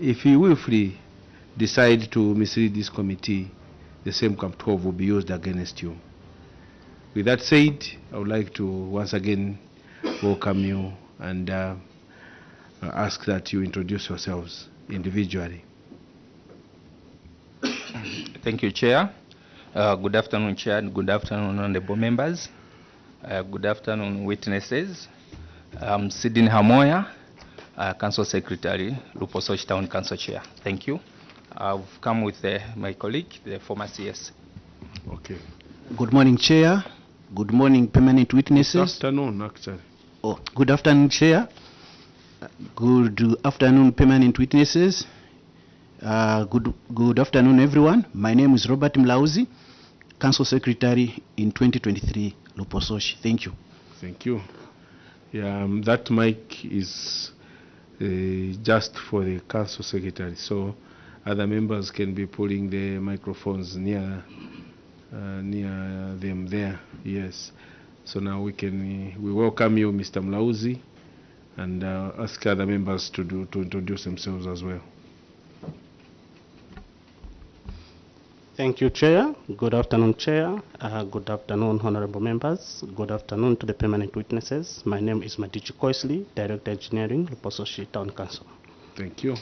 if you willfully decide to mislead this committee, the same CAMP 12 will be used against you. With that said, I would like to once again welcome you and ask that you introduce yourselves individually. Thank you, Chair. Good afternoon, Chair, and good afternoon, honorable members. Good afternoon, witnesses. I'm Sidney Hamoya, Council Secretary, Luposochi Town Council Chair. Thank you. I've come with my colleague, the former CS. Okay. Good morning, Chair. Good morning, permanent witnesses. Good afternoon, actually. Oh, good afternoon, Chair. Good afternoon, permanent witnesses. Good afternoon, everyone. My name is Robert Mlauzi, Council Secretary in 2023, Luposochi. Thank you. Thank you. Yeah, that mic is just for the Council Secretary, so other members can be pulling the microphones near them there. Yes. So now we welcome you, Mr. Mlauzi, and ask other members to introduce themselves as well. Thank you, Chair. Good afternoon, Chair. Good afternoon, honorable members. Good afternoon to the permanent witnesses. My name is Madichu Koisley, Director Engineering, Luposochi Town Council. Thank you.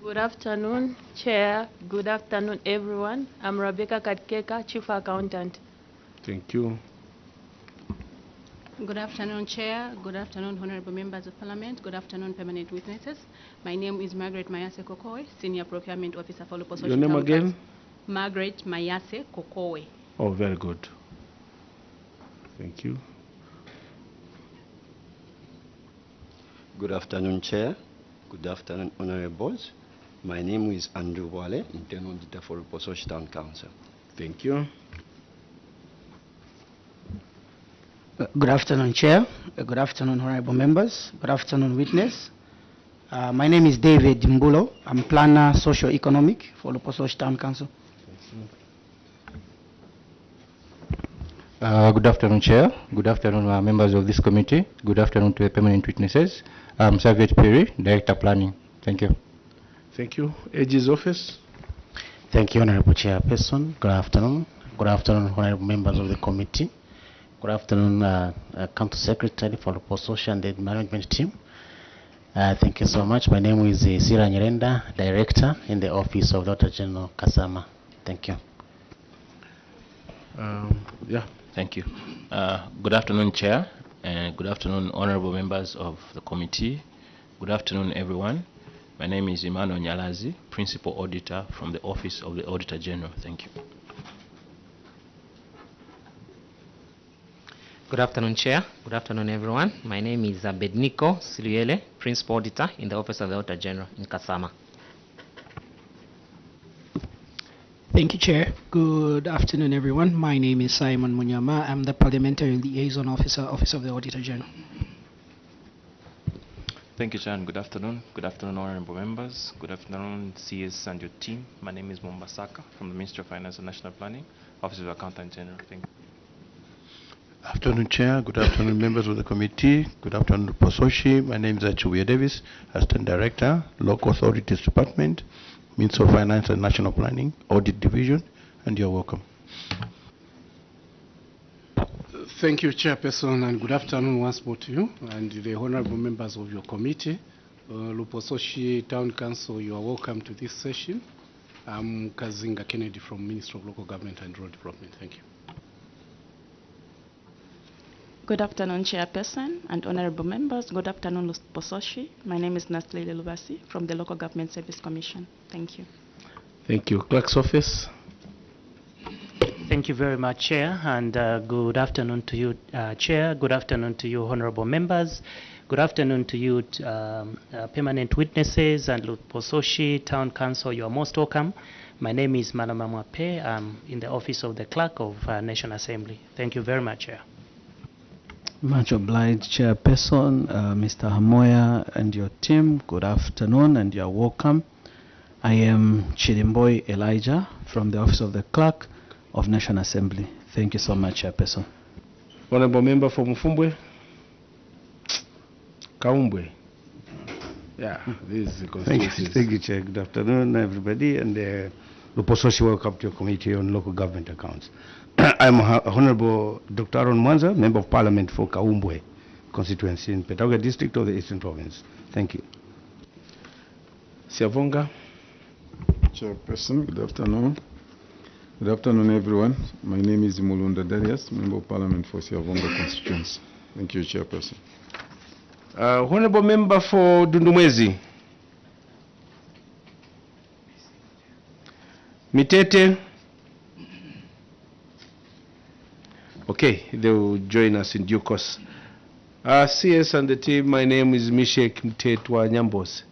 Good afternoon, Chair. Good afternoon, everyone. I'm Rebecca Katkeka, Chief Accountant. Thank you. Good afternoon, Chair. Good afternoon, honorable members of Parliament. Good afternoon, permanent witnesses. My name is Margaret Mayase Kokowe, Senior Procurement Officer for Luposochi. Your name again? Council. Margaret Mayase Kokowe. Oh, very good. Thank you. Good afternoon, Chair. Good afternoon, honorables. My name is Andrew Wale, Internal Auditor for Luposochi Town Council. Thank you. Good afternoon, Chair. Good afternoon, honorable members. Good afternoon, witness. My name is David Mbulo. I'm Planner Socio-Economic for Luposochi Town Council. Good afternoon, Chair. Good afternoon, members of this committee. Good afternoon to the permanent witnesses. I'm Saviet Perry, Director Planning. Thank you. Thank you. AG's office. Thank you, honorable Chairperson. Good afternoon. Good afternoon, honorable members of the committee. Good afternoon, Council Secretary for Luposochi and the management team. Thank you so much. My name is Sira Nyerenda, Director in the Office of the Auditor General, Kasama. Thank you. Yeah. Thank you. Good afternoon, Chair, and good afternoon, honorable members of the committee. Good afternoon, everyone. My name is Emmanuel Nyalazi, Principal Auditor from the Office of the Auditor General. Thank you. Good afternoon, Chair. Good afternoon, everyone. My name is Abednego Siliele, Principal Auditor in the Office of the Auditor General in Kasama. Thank you, Chair. Good afternoon, everyone. My name is Simon Munyama. I'm the Parliamentary Liaison Officer, Office of the Auditor General. Thank you, Chair, and good afternoon. Good afternoon, honorable members. Good afternoon, CS and your team. My name is Mombasaka from the Ministry of Finance and National Planning, Office of the Accountant General. Thank you. Afternoon, Chair. Good afternoon, members of the committee. Good afternoon, Luposochi. My name is Achuya Davis, Assistant Director, Local Authorities Department, Ministry of Finance and National Planning, Audit Division, and you're welcome. Thank you, Chairperson, and good afternoon once more to you and the honorable members of your committee. Luposochi Town Council, you are welcome to this session. I'm Kazinga Kennedy from Ministry of Local Government and Rural Development. Thank you. Good afternoon, Chairperson and honorable members. Good afternoon, Luposochi. My name is Nasli Lelubasi from the Local Government Service Commission. Thank you. Thank you. Clerk's office. Thank you very much, Chair, and good afternoon to you, Chair. Good afternoon to you, honorable members. Good afternoon to you, permanent witnesses and Luposochi Town Council. You are most welcome. My name is Malama Mwape. I'm in the Office of the Clerk of National Assembly. Thank you very much, Chair. Much obliged, Chairperson, Mr. Hamoya and your team. Good afternoon and you're welcome. I am Chirimboy Elijah from the Office of the Clerk of National Assembly. Thank you so much, Chairperson. Honorable Member for Mufumbwe. Kaumbwe. Yeah, this is the constituency. Thank you, Chair. Good afternoon, everybody, and Lupososhi, welcome to your committee on local government accounts. I'm Honorable Dr. Aaron Mwanza, Member of Parliament for Kaumbwe constituency in Petauga District of the Eastern Province. Thank you. Siavonga. Chairperson, good afternoon. Good afternoon, everyone. My name is Mulunda Darius, Member of Parliament for Siavonga constituency. Thank you, Chairperson. Honorable Member for Dundumwezi. Mitete. Okay, they will join us in due course. CS and the team, my name is Mishek Mtetwa Nyambos.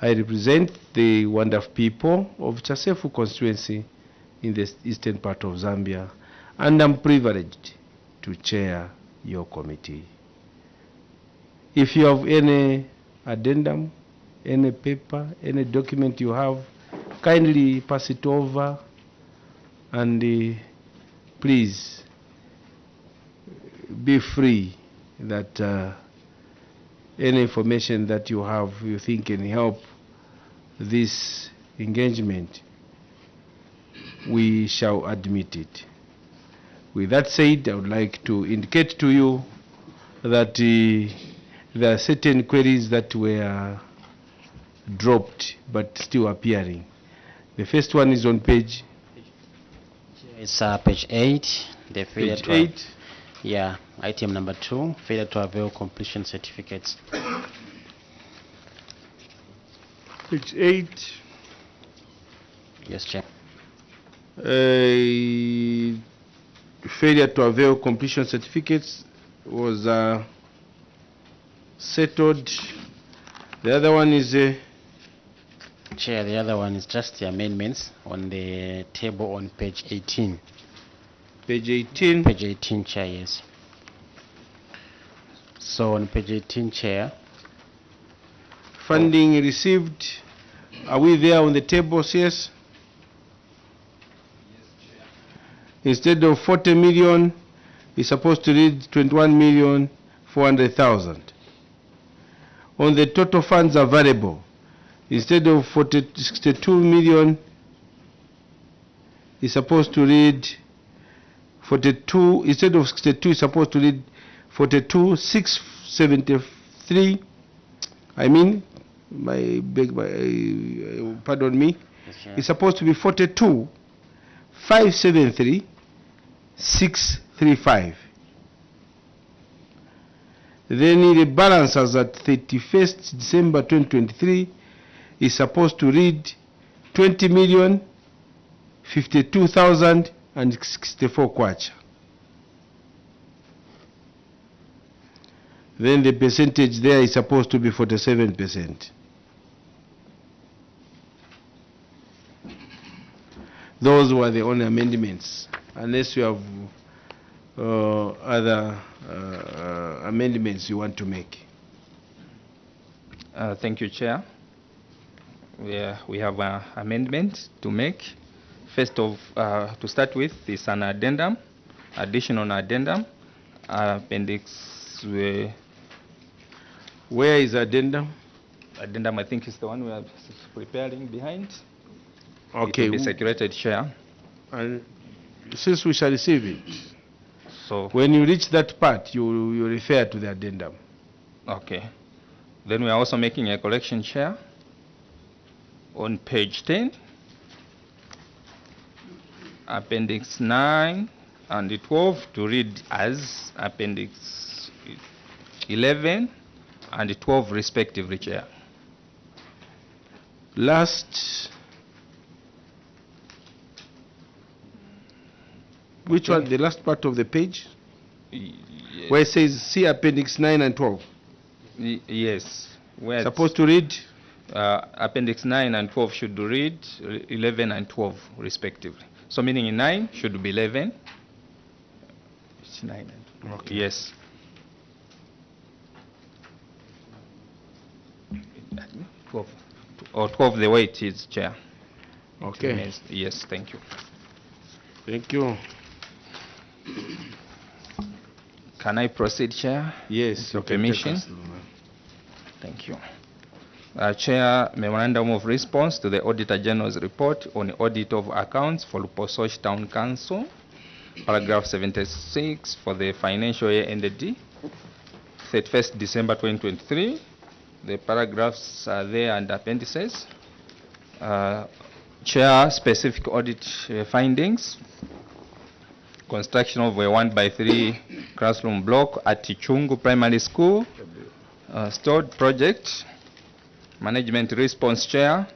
I represent the wonderful people of Chasefu constituency in the eastern part of Zambia, and I'm privileged to chair your committee. If you have any addendum, any paper, any document you have, kindly pass it over, and please be free that any information that you have, you think can help this engagement, we shall admit it. With that said, I would like to indicate to you that there are certain queries that were dropped but still appearing. The first one is on page. It's page 8. The failure Page to 8. Yeah, item number 2, failure to avail completion certificates. Page 8. Yes, Chair. Failure to avail completion certificates was settled. The other one is Chair, the other one is just the amendments on the table on page 18. Page 18? Page 18, Chair, yes. So on page 18, Chair. Funding received. Are we there on the table, yes? Instead of 40 million, it's supposed to read 21,400,000. On the total funds available, instead of 62 million, it's supposed to read 42, instead of 62, it's supposed to read 42,673. I mean, pardon me, it's supposed to be 42,573,635. Then the balance as at 31st December 2023 is supposed to read 20,052,064 kwacha. Then the percentage there is supposed to be 47%. Those were the only amendments, unless you have other amendments you want to make. Thank you, Chair. We have an amendment to make. First to start with is an addendum, additional addendum, appendix. Where is addendum? Addendum, I think, is the one we are preparing behind. Okay. It will be circulated, Chair. And since we shall receive it, so when you reach that part, you refer to the addendum. Okay. Then we are also making a correction, Chair. On page 10, appendix 9 and 12 to read as appendix 11 and 12 respectively, Chair. Last, which one? The last part of the page? Yes. Where it says see appendix 9 and 12. Yes. Where supposed to read? Appendix 9 and 12 should read 11 and 12 respectively. So meaning in 9 should be 11. It's 9 and 12. Okay. Yes. Or 12 the way it is, Chair. Okay. Yes, thank you. Thank you. Can I proceed, Chair? Yes. With permission. Thank you. Chair, memorandum of response to the Auditor General's report on audit of accounts for Lupososh Town Council, paragraph 76 for the financial year ended 31st December 2023. The paragraphs are there and appendices. Chair, specific audit findings. Construction of a 1x3 classroom block at Chungu Primary School. Stored project. Management response, Chair.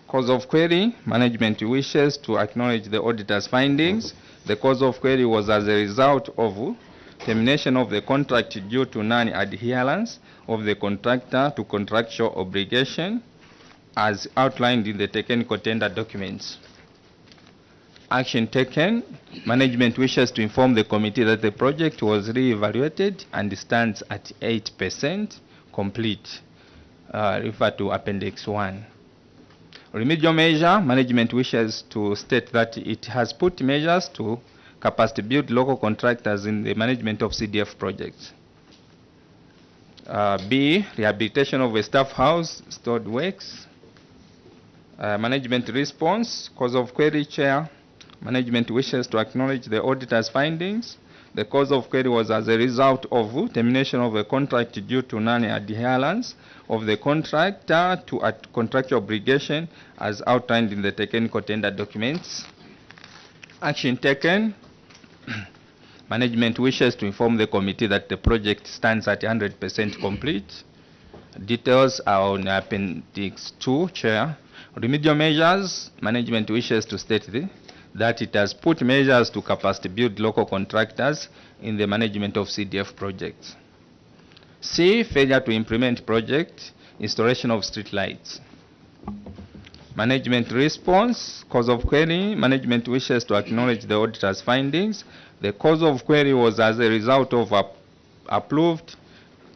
Cause of query. Management wishes to acknowledge the auditor's findings. The cause of query was as a result of termination of the contract due to non-adherence of the contractor to contractual obligation as outlined in the technical tender documents. Action taken. Management wishes to inform the committee that the project was re-evaluated and stands at 8% complete. Refer to Appendix 1. Remedial measure. Management wishes to state that it has put measures to capacity build local contractors in the management of CDF projects. B, rehabilitation of a staff house, stored works. Management response, cause of query, Chair. Management wishes to acknowledge the auditor's findings. The cause of query was as a result of termination of a contract due to non-adherence of the contractor to a contractual obligation as outlined in the technical tender documents. Action taken. Management wishes to inform the committee that the project stands at 100% complete. Details are on Appendix 2, Chair. Remedial measures. Management wishes to state that it has put measures to capacity build local contractors in the management of CDF projects. C, failure to implement project, installation of street lights. Management response, cause of query. Management wishes to acknowledge the auditor's findings. The cause of query was as a result of approved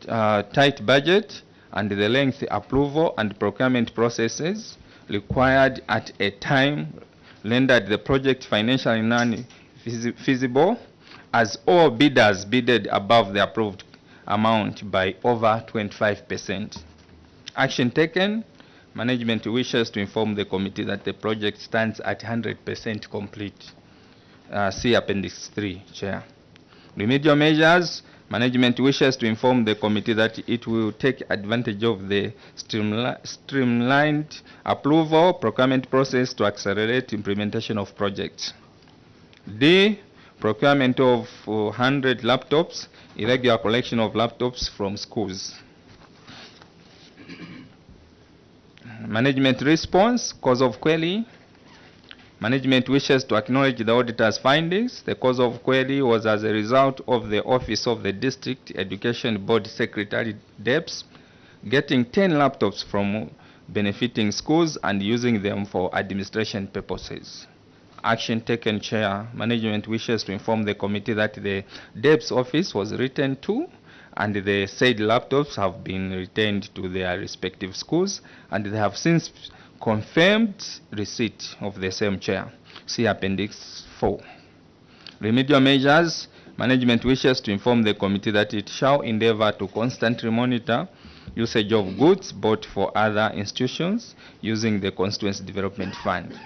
tight budget and the lengthy approval and procurement processes required at a time rendered the project financially non-feasible, as all bidders bidded above the approved amount by over 25%. Action taken. Management wishes to inform the committee that the project stands at 100% complete. See Appendix 3, Chair. Remedial measures. Management wishes to inform the committee that it will take advantage of the streamlined approval procurement process to accelerate implementation of projects. D, procurement of 100 laptops, irregular collection of laptops from schools. Management response, cause of query. Management wishes to acknowledge the auditor's findings. The cause of query was as a result of the Office of the District Education Board Secretary, DEPS, getting 10 laptops from benefiting schools and using them for administration purposes. Action taken, Chair. Management wishes to inform the committee that the DEPS office was written to and the said laptops have been returned to their respective schools and they have since confirmed receipt of the same, Chair. See Appendix 4. Remedial measures. Management wishes to inform the committee that it shall endeavor to constantly monitor usage of goods bought for other institutions using the Constituency Development Fund.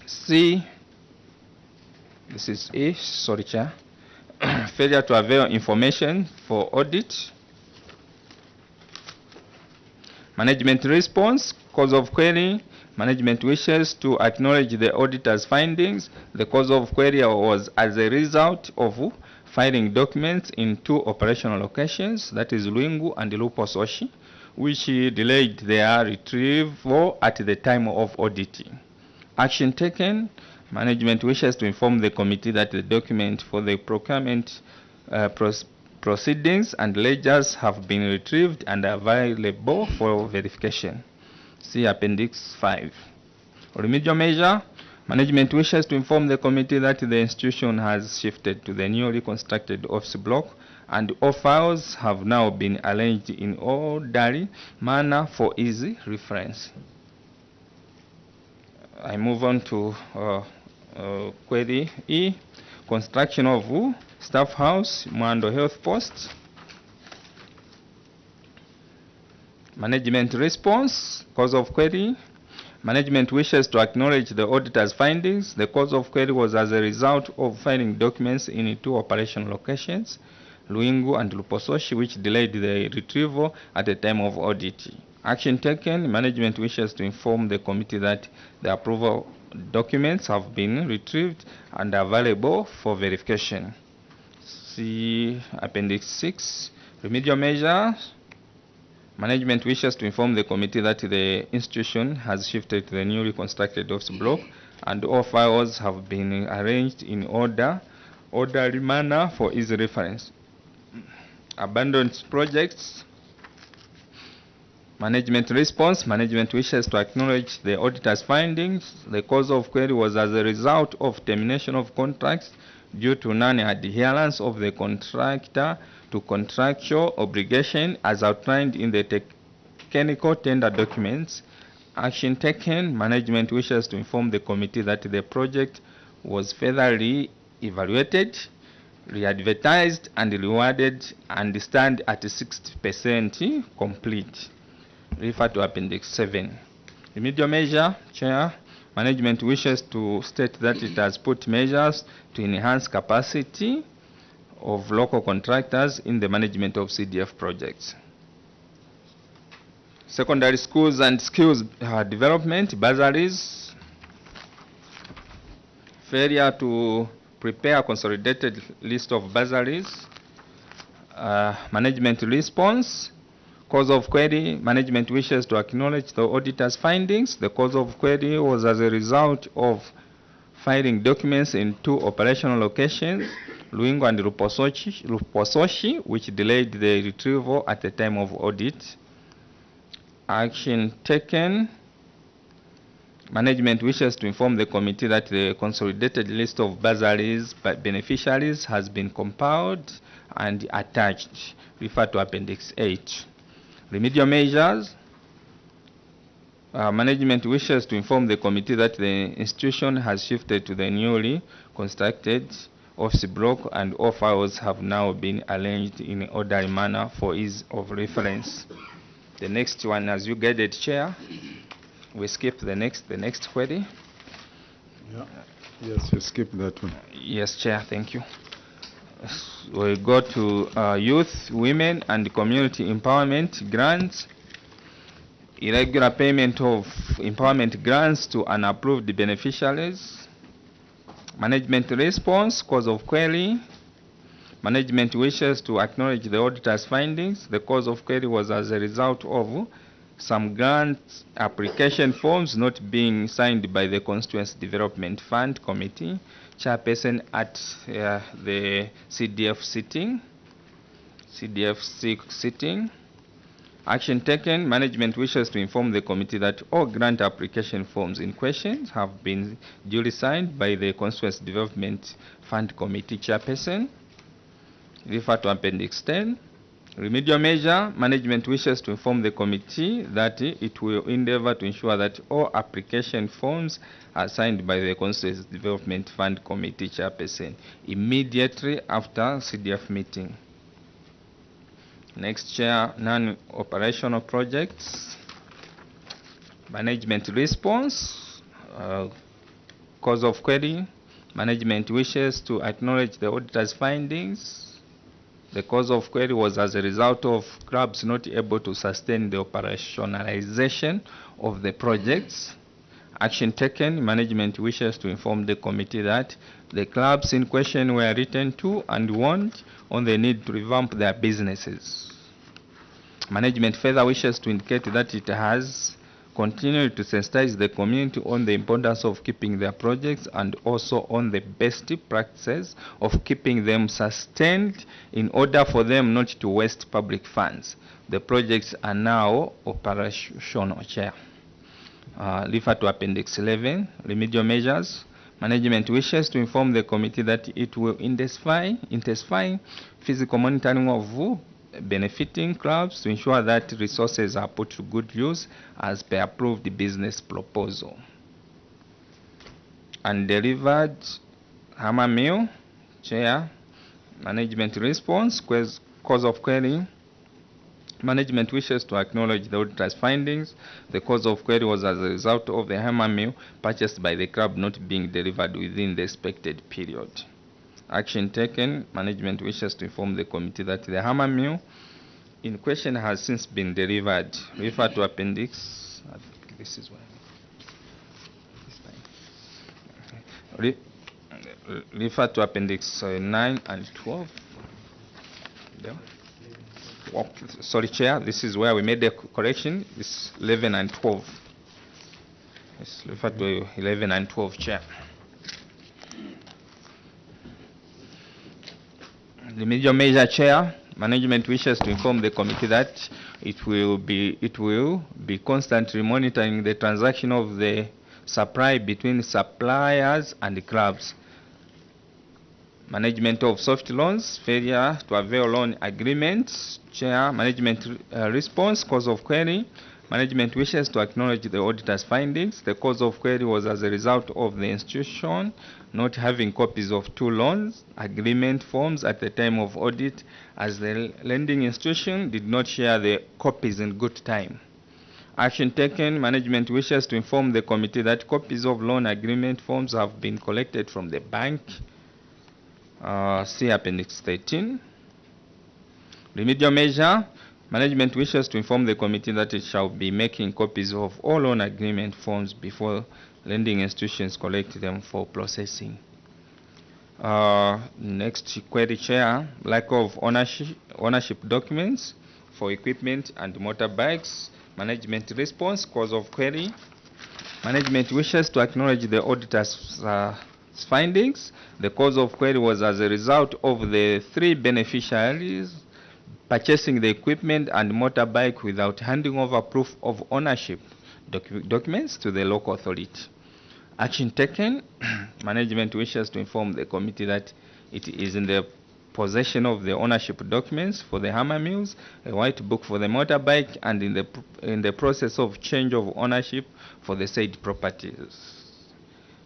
C. This is A. Sorry, Chair. Failure to avail information for audit. Management response, cause of query. Management wishes to acknowledge the auditor's findings. The cause of query was as a result of filing documents in 2 operational locations, that is Luingu and Lupososhi, which delayed their retrieval at the time of auditing. Action taken. Management wishes to inform the committee that the document for the procurement proceedings and ledgers have been retrieved and available for verification. See Appendix 5. Remedial measure. Management wishes to inform the committee that the institution has shifted to the newly constructed office block and all files have now been arranged in orderly manner for easy reference. I move on to query E, construction of staff house, Mwando Health Post. Management response, cause of query. Management wishes to acknowledge the auditor's findings. The cause of query was as a result of filing documents in 2 operational locations, Luingu and Lupososhi, which delayed the retrieval at the time of audit. Action taken, management wishes to inform the committee that the approval documents have been retrieved and are available for verification. See Appendix 6, remedial measures. Management wishes to inform the committee that the institution has shifted to the newly constructed office block and all files have been arranged in orderly manner for easy reference. Abandoned projects. Management response. Management wishes to acknowledge the auditor's findings. The cause of query was as a result of termination of contracts due to non-adherence of the contractor to contractual obligation as outlined in the technical tender documents. Action taken. Management wishes to inform the committee that the project was further re-evaluated, re-advertised and rewarded and stand at 60% complete. Refer to Appendix 7. Remedial measure, Chair. Management wishes to state that it has put measures to enhance capacity of local contractors in the management of CDF projects. Secondary schools and skills development, bursaries. Failure to prepare a consolidated list of bursaries. Management response. Cause of query, management wishes to acknowledge the auditor's findings. The cause of query was as a result of filing documents in 2 operational locations, Luingu and Lupososhi, which delayed the retrieval at the time of audit. Action taken. Management wishes to inform the committee that the consolidated list of bursaries by beneficiaries has been compiled and attached. Refer to Appendix 8. Remedial measures. Management wishes to inform the committee that the institution has shifted to the newly constructed office block and all files have now been arranged in an orderly manner for ease of reference. The next one, as you guided, Chair, we skip the next query. Yeah. Yes, you skip that one. Yes, Chair, thank you. We go to youth, women, and community empowerment grants. Irregular payment of empowerment grants to unapproved beneficiaries. Management response, cause of query. Management wishes to acknowledge the auditor's findings. The cause of query was as a result of some grant application forms not being signed by the Constituency Development Fund Committee chairperson at the CDF sitting. Action taken. Management wishes to inform the committee that all grant application forms in question have been duly signed by the Constituency Development Fund Committee chairperson. Refer to Appendix 10. Remedial measure. Management wishes to inform the committee that it will endeavor to ensure that all application forms are signed by the Constituency Development Fund Committee chairperson immediately after CDF meeting. Next, Chair, non-operational projects. Management response. Cause of query. Management wishes to acknowledge the auditor's findings. The cause of query was as a result of clubs not able to sustain the operationalization of the projects. Action taken. Management wishes to inform the committee that the clubs in question were written to and warned on the need to revamp their businesses. Management further wishes to indicate that it has continued to sensitize the community on the importance of keeping their projects and also on the best practices of keeping them sustained in order for them not to waste public funds. The projects are now operational, Chair. Refer to Appendix 11, remedial measures. Management wishes to inform the committee that it will intensify physical monitoring of benefiting clubs to ensure that resources are put to good use as per approved business proposal. Undelivered hammer mill, Chair. Management response, cause of query. Management wishes to acknowledge the auditor's findings. The cause of query was as a result of the hammer mill purchased by the club not being delivered within the expected period. Action taken. Management wishes to inform the committee that the hammer mill in question has since been delivered. Refer to appendix. I think this is one. Refer to appendix 9 and 12. Yeah. Sorry, Chair, this is where we made the correction. It's 11 and 12. Let's refer to 11 and 12, Chair. The major measure, Chair, management wishes to inform the committee that it will be constantly monitoring the transaction of the supply between suppliers and the clubs. Management of soft loans, failure to avail loan agreements. Chair, management response, cause of query. Management wishes to acknowledge the auditor's findings. The cause of query was as a result of the institution not having copies of 2 loans agreement forms at the time of audit, as the lending institution did not share the copies in good time. Action taken. Management wishes to inform the committee that copies of loan agreement forms have been collected from the bank. See Appendix 13. Remedial measure. Management wishes to inform the committee that it shall be making copies of all loan agreement forms before lending institutions collect them for processing. Next query, Chair. Lack of ownership documents for equipment and motorbikes. Management response, cause of query. Management wishes to acknowledge the auditor's findings. The cause of query was as a result of the 3 beneficiaries purchasing the equipment and motorbike without handing over proof of ownership documents to the local authority. Action taken. Management wishes to inform the committee that it is in the possession of the ownership documents for the hammer mills, a white book for the motorbike, and in the process of change of ownership for the said properties.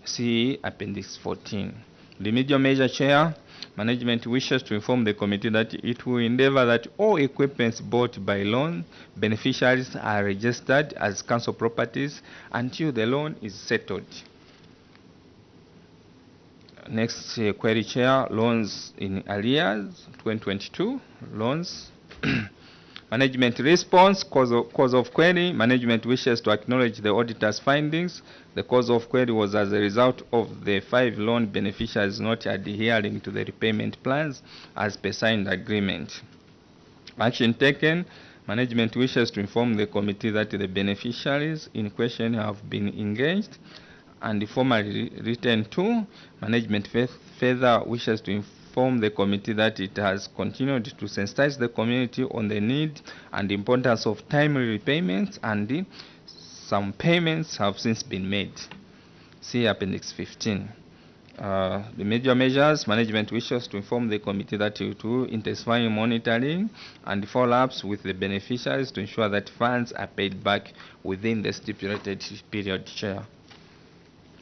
See Appendix 14. Remedial measure, Chair. Management wishes to inform the committee that it will endeavor that all equipments bought by loan beneficiaries are registered as council properties until the loan is settled. Next query, Chair. Loans in arrears 2022 loans. Management response, cause of query. Management wishes to acknowledge the auditor's findings. The cause of query was as a result of the 5 loan beneficiaries not adhering to the repayment plans as per signed agreement. Action taken. Management wishes to inform the committee that the beneficiaries in question have been engaged and formally written to. Management further wishes to inform the committee that it has continued to sensitize the community on the need and importance of timely repayments, and some payments have since been made. See Appendix 15. The major measures. Management wishes to inform the committee that it will intensify monitoring and follow-ups with the beneficiaries to ensure that funds are paid back within the stipulated period, Chair.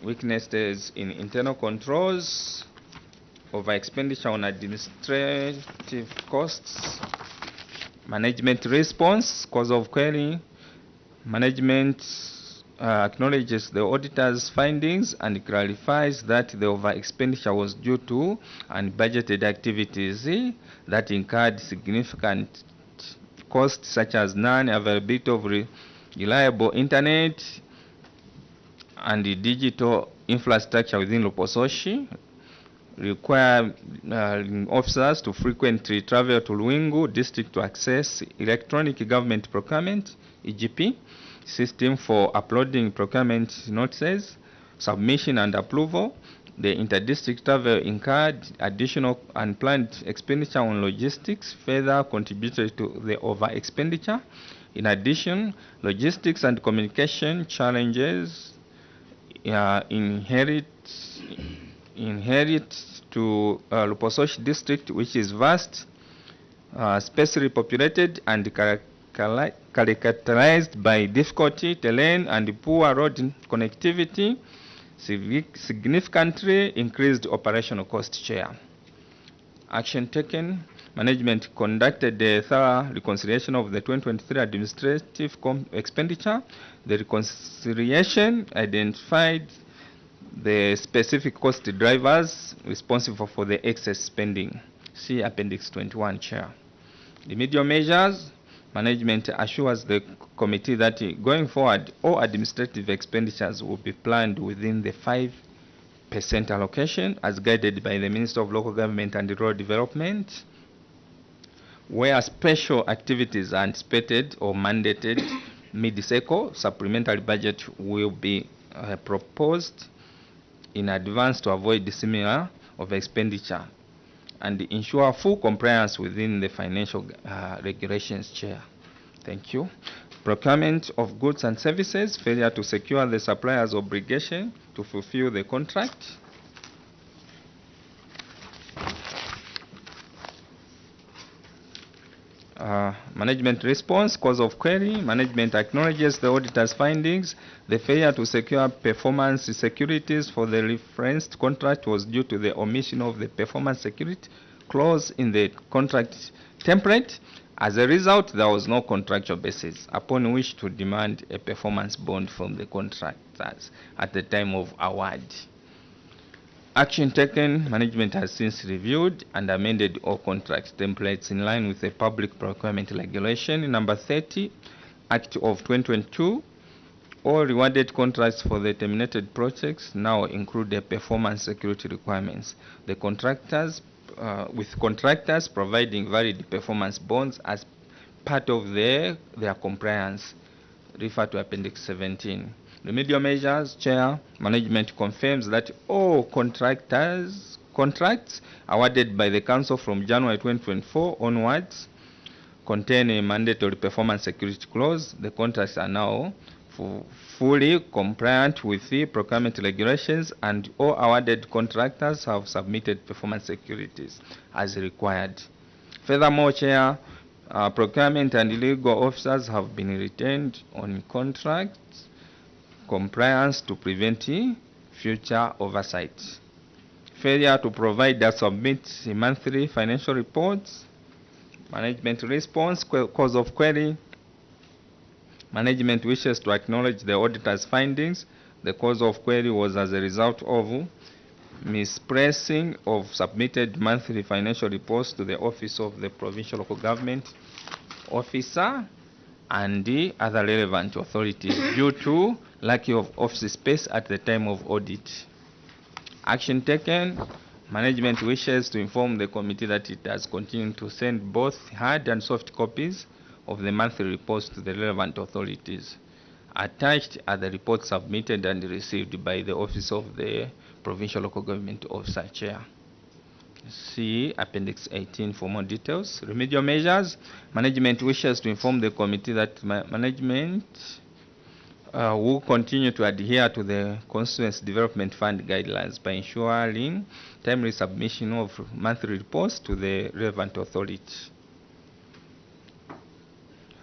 Weaknesses in internal controls, over expenditure on administrative costs. Management response, cause of query. Management acknowledges the auditor's findings and clarifies that the over expenditure was due to unbudgeted activities that incurred significant costs, such as non-availability of reliable internet and the digital infrastructure within Lupososhi, require officers to frequently travel to Luingu district to access electronic government procurement (EGP) system for uploading procurement notices, submission and approval. The inter-district travel incurred additional unplanned expenditure on logistics, further contributed to the over expenditure. In addition, logistics and communication challenges inherit to Lupososhi district, which is vast, sparsely populated, and characterized by difficulty terrain and poor road connectivity, significantly increased operational cost, Chair. Action taken. Management conducted a thorough reconciliation of the 2023 administrative expenditure. The reconciliation identified the specific cost drivers responsible for the excess spending. See Appendix 21, Chair. Remedial measures. Management assures the committee that going forward, all administrative expenditures will be planned within the 5% allocation as guided by the Minister of Local Government and Rural Development. Where special activities are anticipated or mandated mid-cycle, supplementary budget will be proposed in advance to avoid similar of expenditure and ensure full compliance within the financial regulations, Chair. Thank you. Procurement of goods and services, failure to secure the supplier's obligation to fulfill the contract. Management response, cause of query. Management acknowledges the auditor's findings. The failure to secure performance securities for the referenced contract was due to the omission of the performance security clause in the contract template. As a result, there was no contractual basis upon which to demand a performance bond from the contractors at the time of award. Action taken, management has since reviewed and amended all contract templates in line with the Public Procurement Regulation number 30, Act of 2022. All rewarded contracts for the terminated projects now include the performance security requirements. The contractors, with contractors providing valid performance bonds as part of their compliance. Refer to Appendix 17. Remedial measures, Chair. Management confirms that all contracts awarded by the Council from January 2024 onwards contain a mandatory performance security clause. The contracts are now fully compliant with the procurement regulations, and all awarded contractors have submitted performance securities as required. Furthermore, Chair, procurement and legal officers have been retained on contract compliance to prevent future oversight. Failure to provide or submit monthly financial reports. Management response, cause of query. Management wishes to acknowledge the auditor's findings. The cause of query was as a result of misplacing of submitted monthly financial reports to the Office of the Provincial Local Government Officer and the other relevant authorities due to lack of office space at the time of audit. Action taken. Management wishes to inform the committee that it has continued to send both hard and soft copies of the monthly reports to the relevant authorities. Attached are the reports submitted and received by the Office of the Provincial Local Government Officer, Chair. See Appendix 18 for more details. Remedial measures. Management wishes to inform the committee that management will continue to adhere to the Constituency Development Fund guidelines by ensuring timely submission of monthly reports to the relevant authority.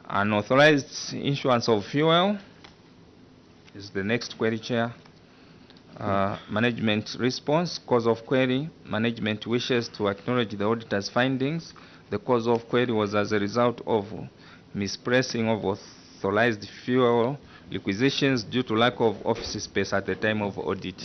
Unauthorized issuance of fuel is the next query, Chair. Management response, cause of query. Management wishes to acknowledge the auditor's findings. The cause of query was as a result of misplacing of authorized fuel requisitions due to lack of office space at the time of audit.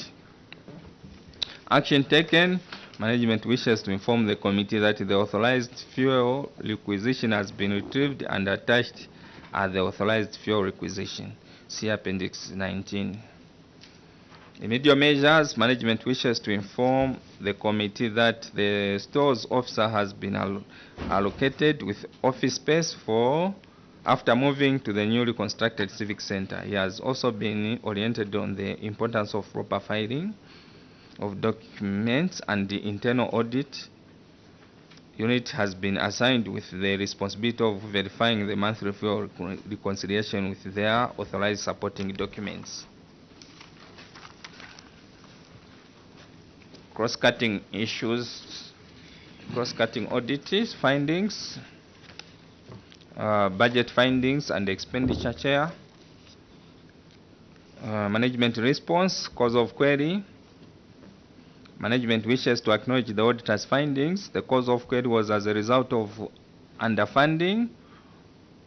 Action taken. Management wishes to inform the committee that the authorized fuel requisition has been retrieved and attached at the authorized fuel requisition. See Appendix 19. Remedial measures. Management wishes to inform the committee that the stores officer has been allocated with office space after moving to the newly constructed civic center. He has also been oriented on the importance of proper filing of documents, and the internal audit unit has been assigned with the responsibility of verifying the monthly fuel reconciliation with their authorized supporting documents. Cross-cutting issues, cross-cutting audits, findings, budget findings and expenditure, Chair. Management response, cause of query. Management wishes to acknowledge the auditor's findings. The cause of query was as a result of underfunding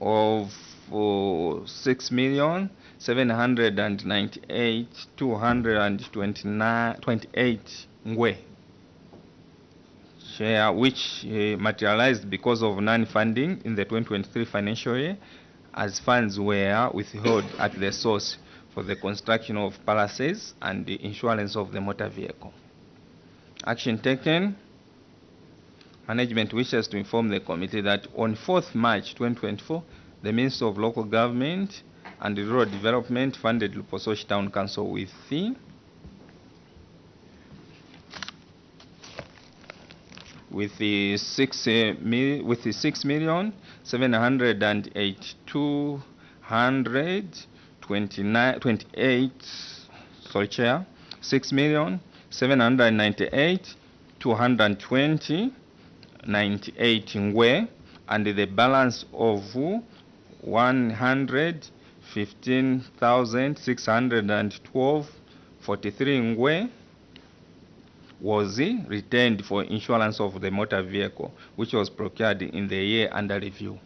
of 6,798,228 ngwe share, which materialized because of non-funding in the 2023 financial year, as funds were withheld at the source for the construction of palaces and the insurance of the motor vehicle. Action taken. Management wishes to inform the committee that on 4th March 2024, the Minister of Local Government and Rural Development funded Lupososhi Town Council with the 6,798,228 ngwe, and the balance of 115,612.43 ngwe was retained for insurance of the motor vehicle, which was procured in the year under review.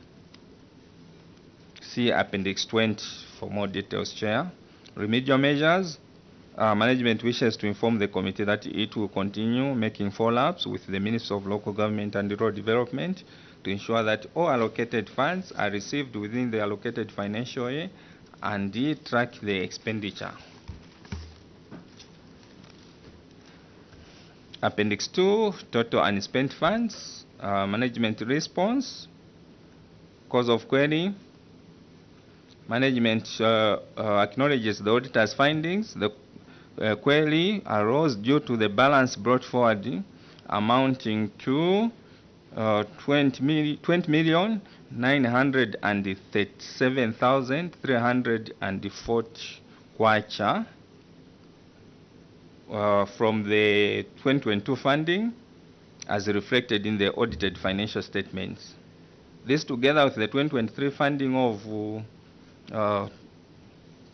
See Appendix 20 for more details, Chair. Remedial measures. Management wishes to inform the committee that it will continue making follow-ups with the Ministry of Local Government and Rural Development to ensure that all allocated funds are received within the allocated financial year and track the expenditure. Appendix 2, total unspent funds. Management response. Cause of query. Management acknowledges the auditor's findings. The query arose due to the balance brought forward amounting to 20,937,340 kwacha from the 2022 funding as reflected in the audited financial statements. This, together with the 2023 funding of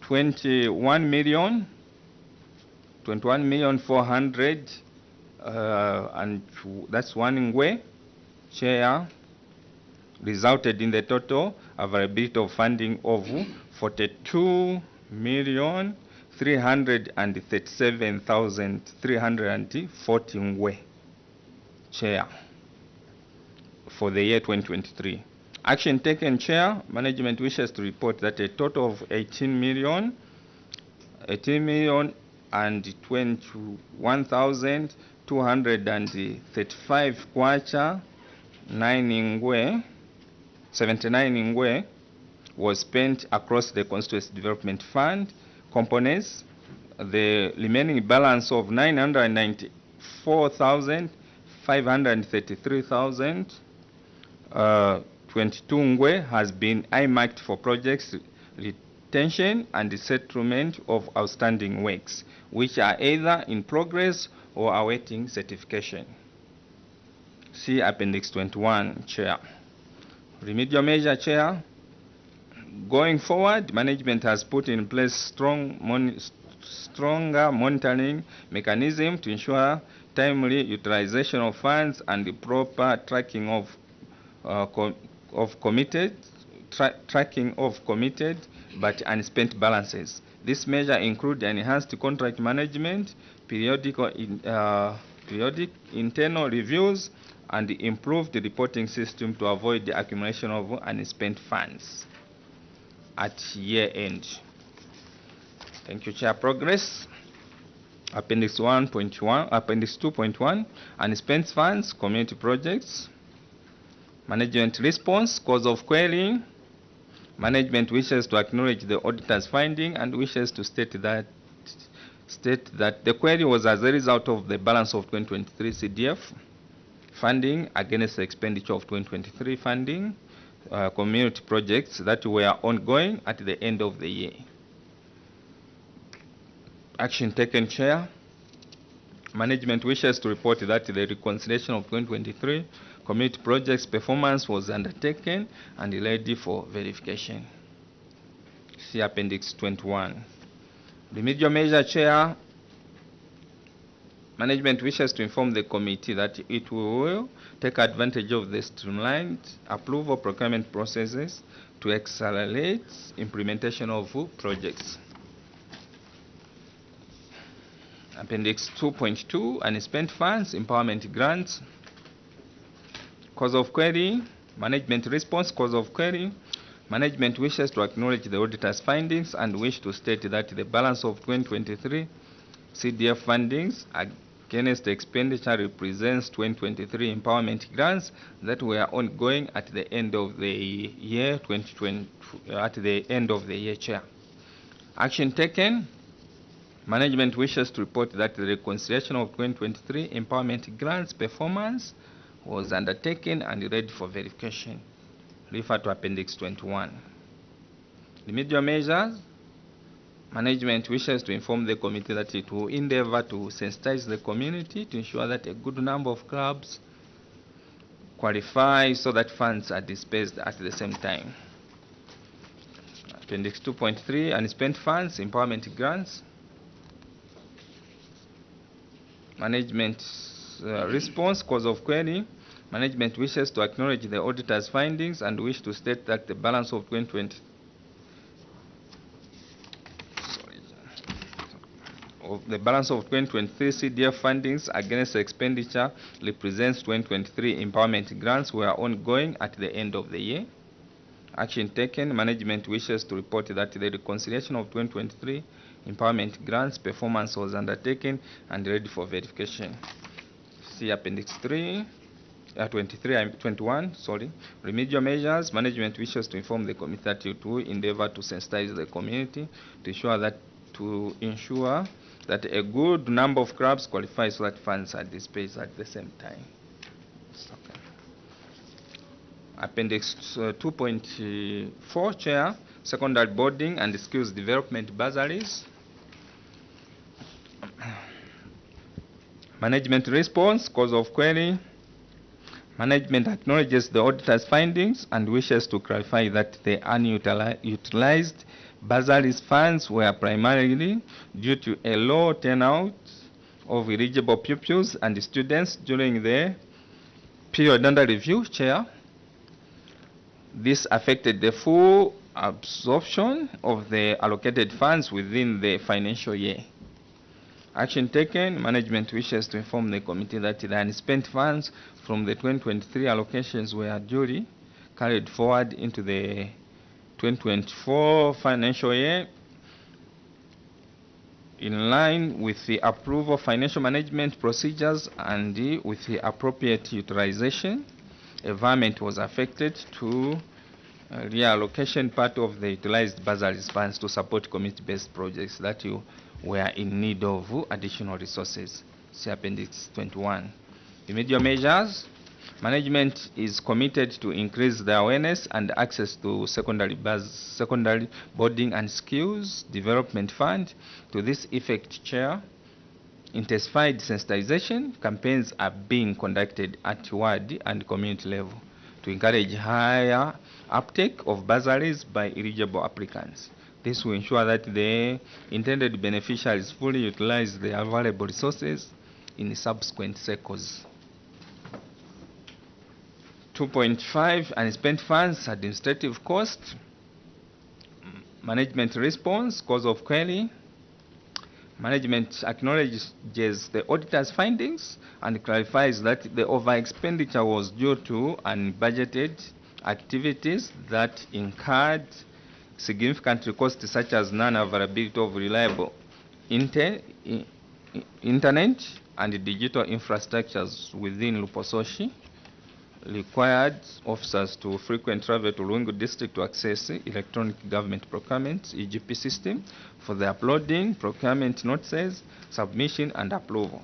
21,400,000 and that's one ngwe share, resulted in the total availability of funding of 42,337,340 ngwe share for the year 2023. Action taken, Chair. Management wishes to report that a total of 18,021,235 kwacha 79 ngwe was spent across the Constituency Development Fund components. The remaining balance of 994,533,022 ngwe has been earmarked for projects retention and settlement of outstanding works, which are either in progress or awaiting certification. See Appendix 21, Chair. Remedial measure, Chair. Going forward, management has put in place stronger monitoring mechanism to ensure timely utilization of funds and the proper tracking of committed but unspent balances. This measure includes enhanced contract management, periodic internal reviews, and the improved reporting system to avoid the accumulation of unspent funds at year end. Thank you, Chair. Progress. Appendix 1.1, Appendix 2.1, unspent funds, community projects. Management response, cause of query. Management wishes to acknowledge the auditor's finding and wishes to state that the query was as a result of the balance of 2023 CDF funding against the expenditure of 2023 funding community projects that were ongoing at the end of the year. Action taken, Chair. Management wishes to report that the reconciliation of 2023 community projects performance was undertaken and ready for verification. See Appendix 21. Remedial measure, Chair. Management wishes to inform the committee that it will take advantage of the streamlined approval procurement processes to accelerate implementation of projects. Appendix 2.2, unspent funds, empowerment grants. Cause of query, management response, cause of query. Management wishes to acknowledge the auditor's findings and wish to state that the balance of 2023 CDF fundings against expenditure represents 2023 empowerment grants that were ongoing at the end of the year 2020, at the end of the year, Chair. Action taken. Management wishes to report that the reconciliation of 2023 empowerment grants performance was undertaken and ready for verification. Refer to Appendix 21. Remedial measures. Management wishes to inform the committee that it will endeavor to sensitize the community to ensure that a good number of clubs qualify so that funds are dispersed at the same time. Appendix 2.3, unspent funds, empowerment grants. Management response, cause of query. Management wishes to acknowledge the auditor's findings and wish to state that the balance of 2020 the balance of 2023 CDF fundings against expenditure represents 2023 empowerment grants were ongoing at the end of the year. Action taken. Management wishes to report that the reconciliation of 2023 empowerment grants performance was undertaken and ready for verification. See Appendix 21, sorry. Remedial measures. Management wishes to inform the committee that it will endeavor to sensitize the community to ensure that a good number of clubs qualify so that funds are dispersed at the same time. Okay. Appendix 2.4, Chair, secondary boarding and skills development bursaries. Management response, cause of query. Management acknowledges the auditor's findings and wishes to clarify that the unutilized bursaries funds were primarily due to a low turnout of eligible pupils and students during the period under review, Chair. This affected the full absorption of the allocated funds within the financial year. Action taken. Management wishes to inform the committee that the unspent funds from the 2023 allocations were duly carried forward into the 2024 financial year in line with the approval financial management procedures and with the appropriate utilization. Environment was affected to reallocation part of the utilized bursaries funds to support community-based projects that were in need of additional resources. See Appendix 21. Remedial measures. Management is committed to increase the awareness and access to secondary boarding and skills development fund. To this effect, Chair, intensified sensitization campaigns are being conducted at ward and community level to encourage higher uptake of bursaries by eligible applicants. This will ensure that the intended beneficiaries fully utilize the available resources in subsequent cycles. 2.5, unspent funds, administrative cost. Management response, cause of query. Management acknowledges the auditor's findings and clarifies that the over-expenditure was due to unbudgeted activities that incurred significant costs such as non-availability of reliable internet and digital infrastructures within Lupososhi, required officers to frequent travel to Luingu district to access electronic government procurement EGP system for the uploading, procurement notices, submission and approval.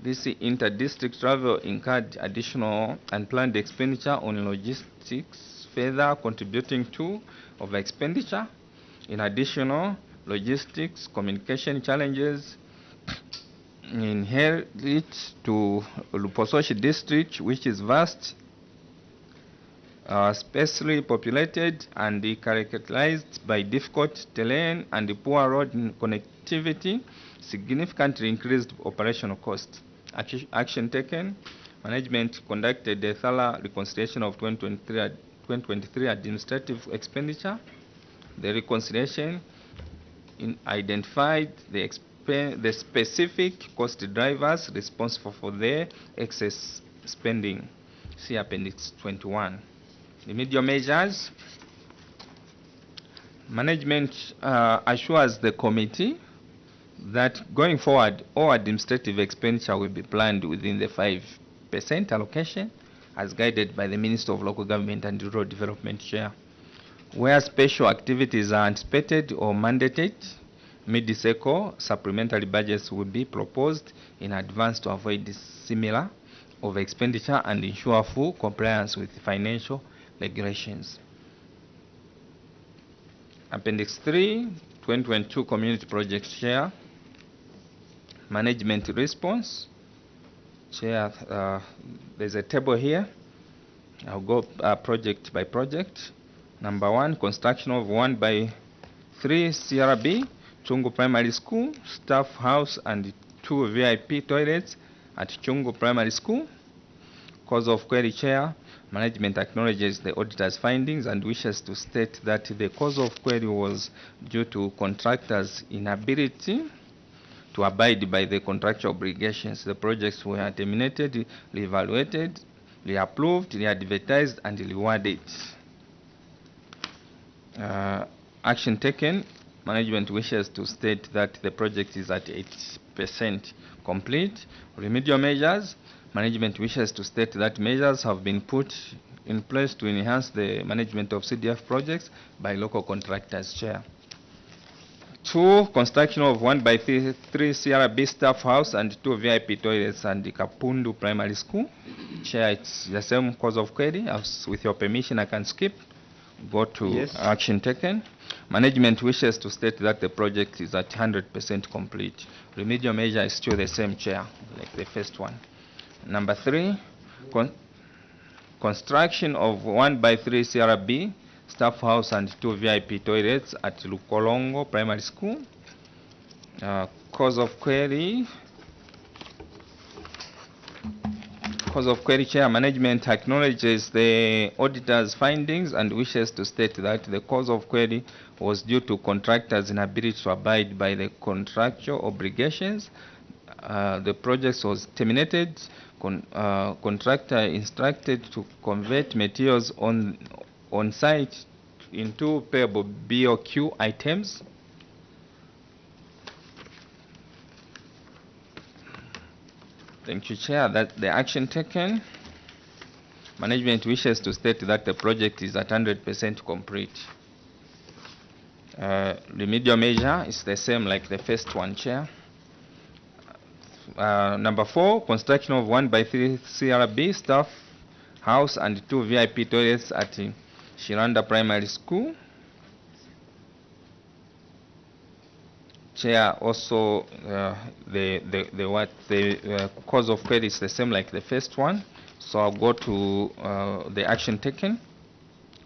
This inter-district travel incurred additional unplanned expenditure on logistics, further contributing to over expenditure. In addition, logistics, communication challenges inherit to Lupososhi district, which is vast, sparsely populated and characterized by difficult terrain and poor road connectivity, significantly increased operational costs. Action taken. Management conducted a thorough reconciliation of 2023 administrative expenditure. The reconciliation identified the specific cost drivers responsible for the excess spending. See Appendix 21. Remedial measures. Management assures the committee that going forward, all administrative expenditure will be planned within the 5% allocation as guided by the Minister of Local Government and Rural Development Chair. Where special activities are anticipated or mandated, mid-cycle supplementary budgets will be proposed in advance to avoid similar of expenditure and ensure full compliance with financial regulations. Appendix 3, 2022 Community Project Share. Management response. Chair, there's a table here. I'll go project by project. Number 1, construction of 1/3 CRB, Chungu Primary School, staff house and 2 VIP toilets at Chungu Primary School. Cause of query, Chair. Management acknowledges the auditor's findings and wishes to state that the cause of query was due to contractors' inability to abide by the contractual obligations. The projects were terminated, re-evaluated, re-approved, re-advertised, and rewarded. Action taken. Management wishes to state that the project is at 80% complete. Remedial measures. Management wishes to state that measures have been put in place to enhance the management of CDF projects by local contractors. Chair. 2, construction of 1/3 CRB staff house and 2 VIP toilets and the Kapundu Primary School. Chair, it's the same cause of query. With your permission, I can skip. Go to action taken. Management wishes to state that the project is at 100% complete. Remedial measure is still the same, Chair, like the first one. Number 3, construction of 1/3 CRB staff house and 2 VIP toilets at Lukolongo Primary School. Cause of query. Cause of query, Chair. Management acknowledges the auditor's findings and wishes to state that the cause of query was due to contractors' inability to abide by the contractual obligations. The project was terminated. Contractor instructed to convert materials on site into payable BOQ items. Thank you, Chair. That the action taken. Management wishes to state that the project is at 100% complete. Remedial measure is the same like the first one, Chair. Number 4, construction of 1/3 CRB staff house and 2 VIP toilets at Shiranda Primary School. Chair, also the cause of query is the same like the first one. So I'll go to the action taken.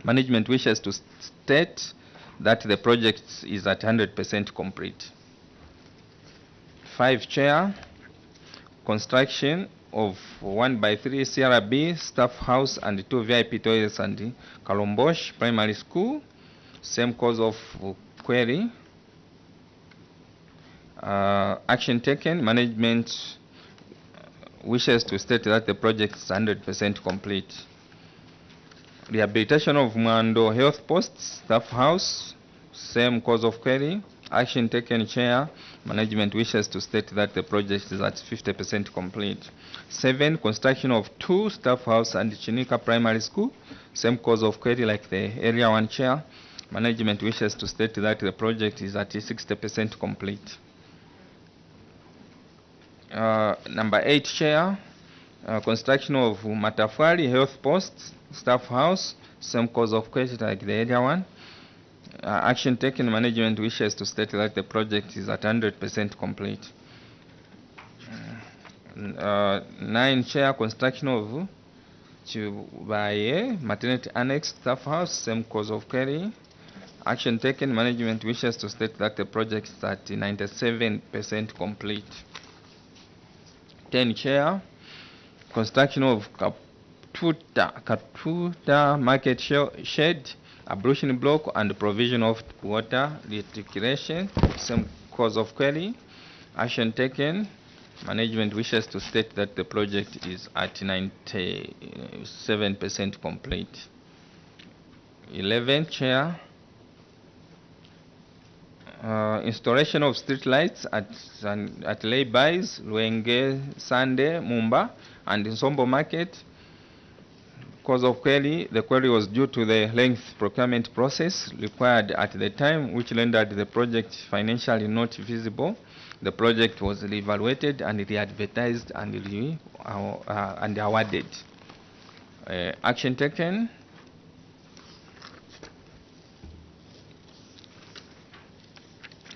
Management wishes to state that the project is at 100% complete. 5, Chair, construction of 1/3 CRB staff house and 2 VIP toilets and Kalombosh Primary School. Same cause of query. Action taken. Management wishes to state that the project is 100% complete. Rehabilitation of Mwando Health Post staff house. Same cause of query. Action taken, Chair. Management wishes to state that the project is at 50% complete. 7, construction of 2 staff house and Chinika Primary School. Same cause of query like the area one, Chair. Management wishes to state that the project is at 60% complete. Number 8, Chair, construction of Matafari Health Post staff house. Same cause of query like the area one. Action taken. Management wishes to state that the project is at 100% complete. 9, Chair, construction of Chibaye Maternity Annex Staff House. Same cause of query. Action taken. Management wishes to state that the project is at 97% complete. 10 Chair, construction of Katuta Market Shed, ablution block, and provision of water reticulation. Same cause of query. Action taken. Management wishes to state that the project is at 97% complete. 11 Chair, installation of street lights at laybys, Luenge, Sande, Mumba, and Nsombo Market. Cause of query, the query was due to the length procurement process required at the time, which rendered the project financially not feasible. The project was reevaluated and re-advertised and awarded. Action taken.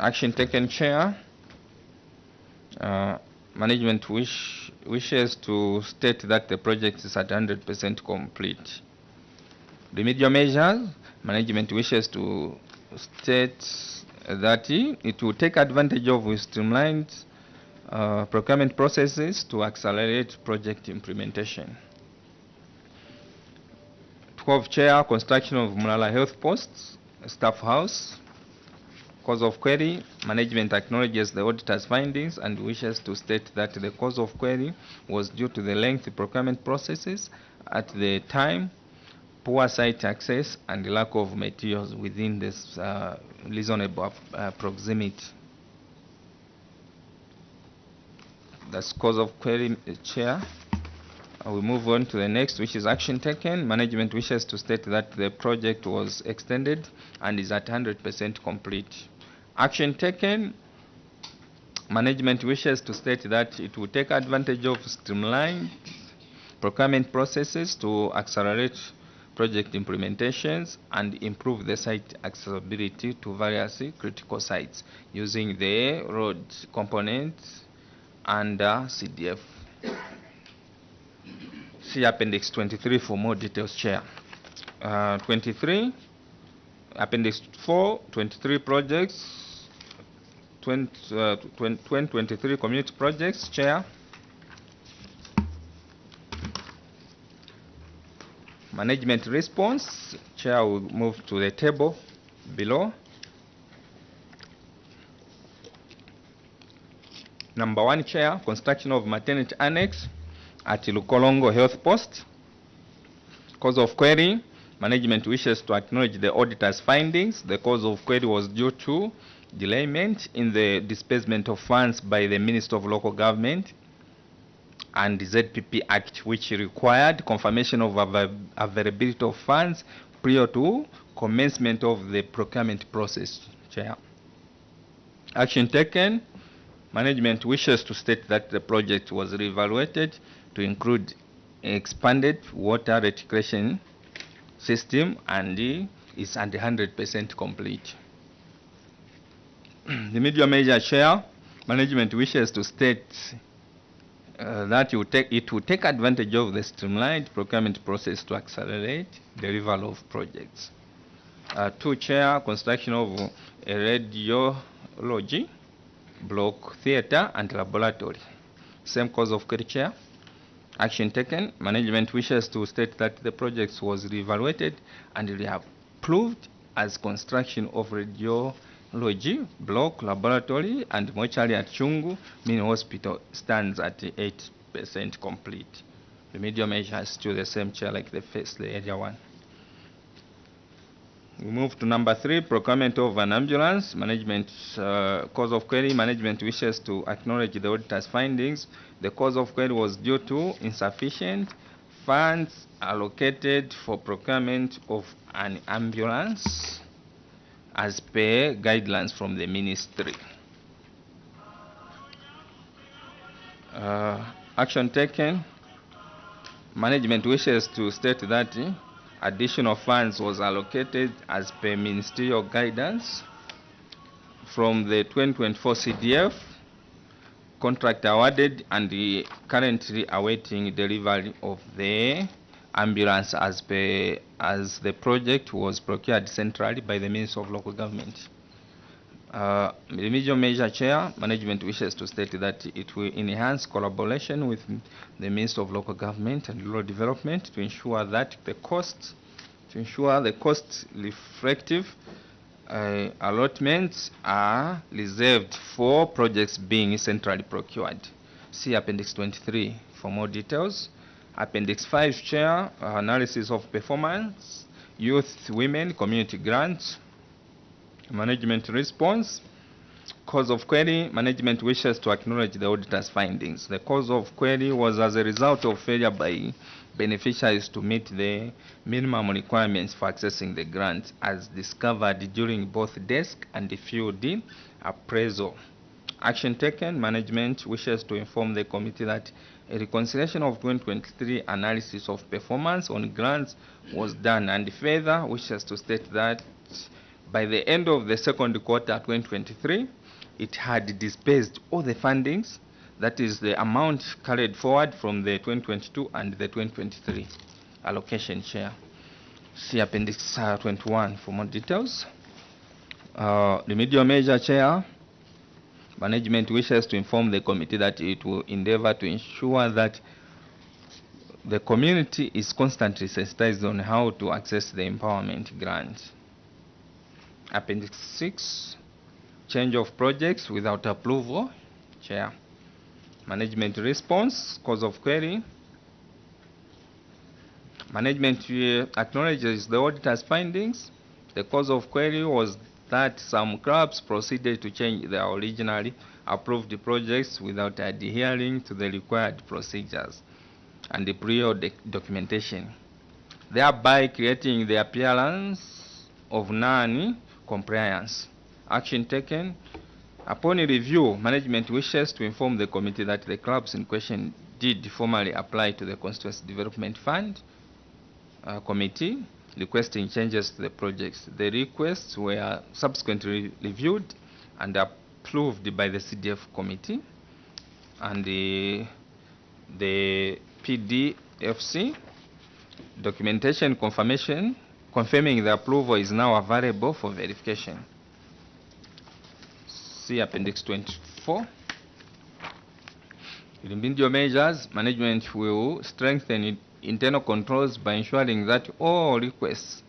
Action taken, Chair. Management wishes to state that the project is at 100% complete. Remedial measures. Management wishes to state that it will take advantage of streamlined procurement processes to accelerate project implementation. 12 Chair, construction of Mulala Health Posts, Staff House. Cause of query, management acknowledges the auditor's findings and wishes to state that the cause of query was due to the lengthy procurement processes at the time, poor site access, and lack of materials within this reasonable proximity. That's cause of query, Chair. We move on to the next, which is action taken. Management wishes to state that the project was extended and is at 100% complete. Action taken. Management wishes to state that it will take advantage of streamlined procurement processes to accelerate project implementations and improve the site accessibility to various critical sites using the road components under CDF. See Appendix 23 for more details, Chair. 23, Appendix 4, 23 projects, 2023 community projects, Chair. Management response, Chair will move to the table below. Number 1, Chair, construction of maternity annex at Lukolongo Health Post. Cause of query, management wishes to acknowledge the auditor's findings. The cause of query was due to delayment in the disbursement of funds by the Minister of Local Government and the ZPP Act, which required confirmation of availability of funds prior to commencement of the procurement process, Chair. Action taken. Management wishes to state that the project was reevaluated to include expanded water reticulation system and is at 100% complete. The media measure, Chair, management wishes to state that it will take advantage of the streamlined procurement process to accelerate delivery of projects. 2, Chair, construction of a radiology block, theater, and laboratory. Same cause of query, Chair. Action taken. Management wishes to state that the project was reevaluated and reapproved as construction of radiology block, laboratory, and mortuary at Chungu Mini Hospital stands at 8% complete. Remedial measures still the same, Chair, like the earlier one. We move to number 3, procurement of an ambulance. Management cause of query. Management wishes to acknowledge the auditor's findings. The cause of query was due to insufficient funds allocated for procurement of an ambulance as per guidelines from the ministry. Action taken. Management wishes to state that additional funds was allocated as per ministerial guidance from the 2024 CDF, contract awarded, and currently awaiting delivery of the ambulance as the project was procured centrally by the Minister of Local Government. Remedial measure chair, management wishes to state that it will enhance collaboration with the Minister of Local Government and Rural Development to ensure that the cost reflective allotments are reserved for projects being centrally procured. See Appendix 23 for more details. Appendix 5, Chair, analysis of performance, youth, women, community grants, management response. Cause of query, management wishes to acknowledge the auditor's findings. The cause of query was as a result of failure by beneficiaries to meet the minimum requirements for accessing the grant as discovered during both desk and the field appraisal. Action taken, management wishes to inform the committee that a reconciliation of 2023 analysis of performance on grants was done, and further wishes to state that by the end of the second quarter 2023, it had dispersed all the fundings, that is the amount carried forward from the 2022 and the 2023 allocation, Chair. See Appendix 21 for more details. Remedial measure, Chair. Management wishes to inform the committee that it will endeavor to ensure that the community is constantly sensitized on how to access the empowerment grant. Appendix 6, change of projects without approval, Chair. Management response, cause of query. Management acknowledges the auditor's findings. The cause of query was that some clubs proceeded to change their originally approved projects without adhering to the required procedures and the prior documentation, thereby creating the appearance of non-compliance. Action taken. Upon review, management wishes to inform the committee that the clubs in question did formally apply to the Constituency Development Fund committee requesting changes to the projects. The requests were subsequently reviewed and approved by the CDF committee, and the PDFC documentation confirming the approval is now available for verification. See Appendix 24. Remedial measures, management will strengthen internal controls by ensuring that all requests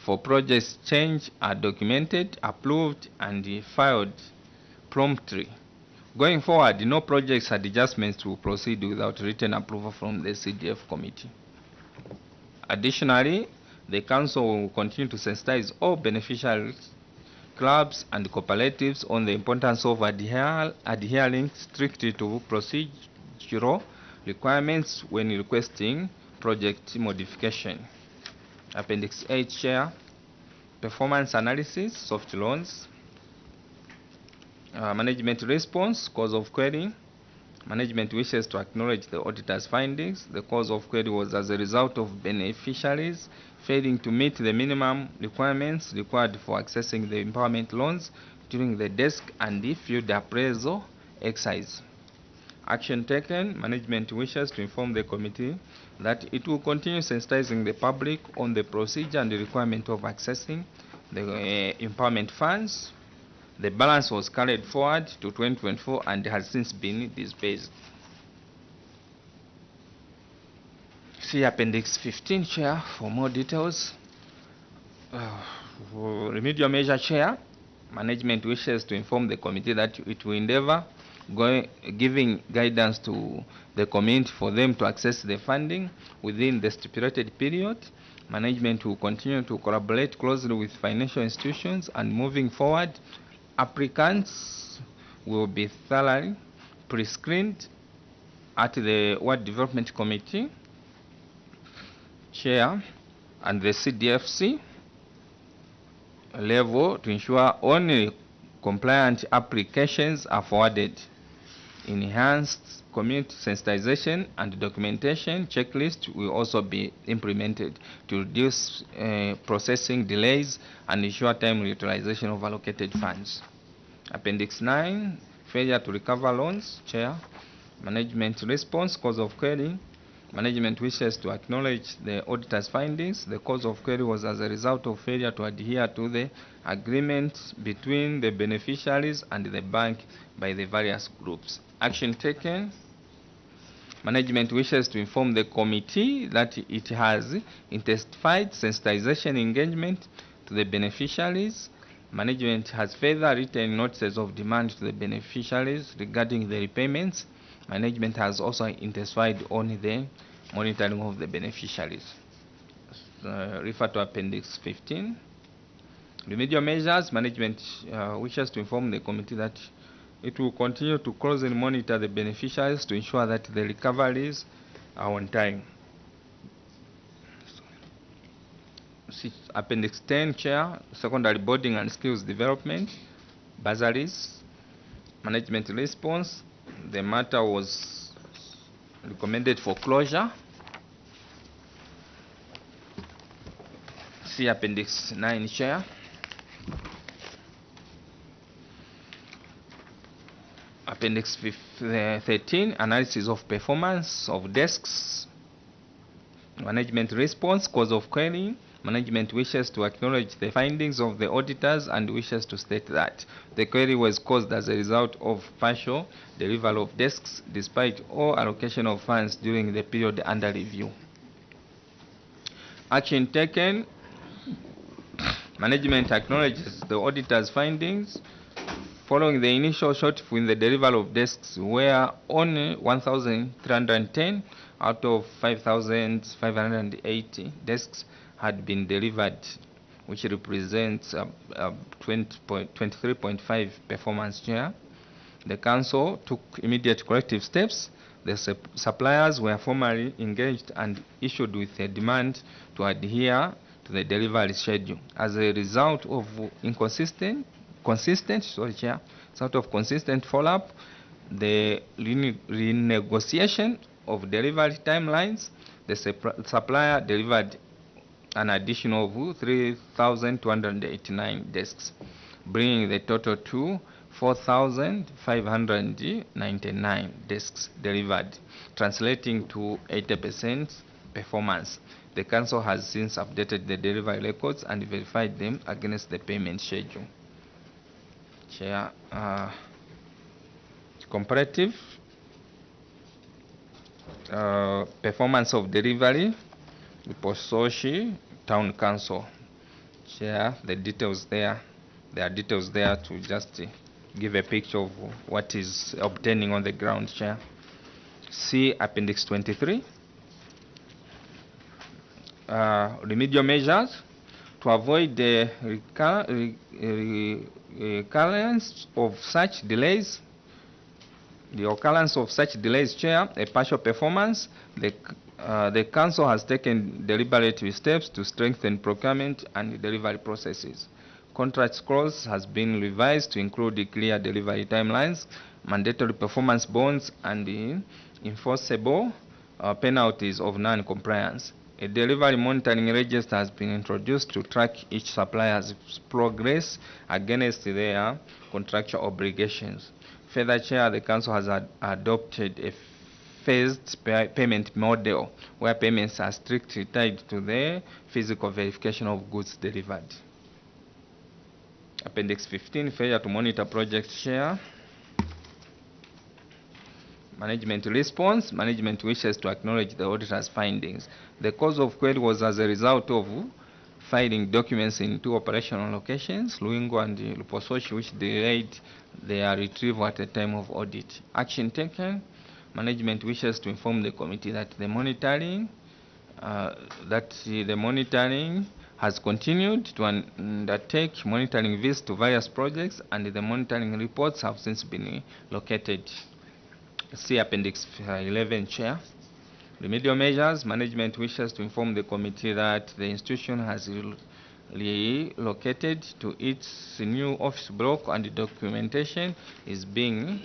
for projects change are documented, approved, and filed promptly. Going forward, no projects and adjustments will proceed without written approval from the CDF committee. Additionally, the council will continue to sensitize all beneficiaries, clubs, and cooperatives on the importance of adhering strictly to procedural requirements when requesting project modification. Appendix 8, Chair. Performance analysis, soft loans. Management response, cause of query. Management wishes to acknowledge the auditor's findings. The cause of query was as a result of beneficiaries failing to meet the minimum requirements required for accessing the empowerment loans during the desk and the field appraisal exercise. Action taken, management wishes to inform the committee that it will continue sensitizing the public on the procedure and the requirement of accessing the empowerment funds. The balance was carried forward to 2024 and has since been disbursed. See Appendix 15, Chair, for more details. Remedial measure, Chair. Management wishes to inform the committee that it will endeavor giving guidance to the community for them to access the funding within the stipulated period. Management will continue to collaborate closely with financial institutions, and moving forward, applicants will be thoroughly pre-screened at the Ward Development Committee, Chair, and the CDFC level to ensure only compliant applications are forwarded. Enhanced community sensitization and documentation checklist will also be implemented to reduce processing delays and ensure timely utilization of allocated funds. Appendix 9, failure to recover loans, Chair. Management response, cause of query. Management wishes to acknowledge the auditor's findings. The cause of query was as a result of failure to adhere to the agreement between the beneficiaries and the bank by the various groups. Action taken. Management wishes to inform the committee that it has intensified sensitization engagement to the beneficiaries. Management has further written notices of demand to the beneficiaries regarding the repayments. Management has also intensified on the monitoring of the beneficiaries. Refer to Appendix 15. Remedial measures. Management wishes to inform the committee that it will continue to closely monitor the beneficiaries to ensure that the recoveries are on time. Appendix 10, Chair, secondary boarding and skills development, bursaries, management response. The matter was recommended for closure. See Appendix 9, Chair. Appendix 13, analysis of performance of desks. Management response, cause of query. Management wishes to acknowledge the findings of the auditors and wishes to state that the query was caused as a result of partial delivery of desks despite all allocation of funds during the period under review. Action taken. Management acknowledges the auditor's findings. Following the initial shortfall in the delivery of desks, where only 1,310 out of 5,580 desks had been delivered, which represents 23.5 performance share. The Council took immediate corrective steps. The suppliers were formally engaged and issued with a demand to adhere to the delivery schedule. As a result of consistent follow-up, the renegotiation of delivery timelines, the supplier delivered an additional of 3,289 desks, bringing the total to 4,599 desks delivered, translating to 80% performance. The Council has since updated the delivery records and verified them against the payment schedule. Chair, comparative performance of delivery, the Pososhi Town Council. Chair, the details there. There are details there to just give a picture of what is obtaining on the ground, Chair. See Appendix 23. Remedial measures to avoid the recurrence of such delays. The occurrence of such delays, Chair, a partial performance. The Council has taken deliberate steps to strengthen procurement and delivery processes. Contract clause has been revised to include clear delivery timelines, mandatory performance bonds, and enforceable penalties of non-compliance. A delivery monitoring register has been introduced to track each supplier's progress against their contractual obligations. Further, Chair, the Council has adopted a phased payment model where payments are strictly tied to the physical verification of goods delivered. Appendix 15, failure to monitor project share. Management response. Management wishes to acknowledge the auditor's findings. The cause of query was as a result of filing documents in two operational locations, Luingo and Lupososhi, which delayed their retrieval at the time of audit. Action taken. Management wishes to inform the committee that the monitoring has continued to undertake monitoring visits to various projects, and the monitoring reports have since been located. See Appendix 11, Chair. Remedial measures. Management wishes to inform the committee that the institution has relocated to its new office block and the documentation is being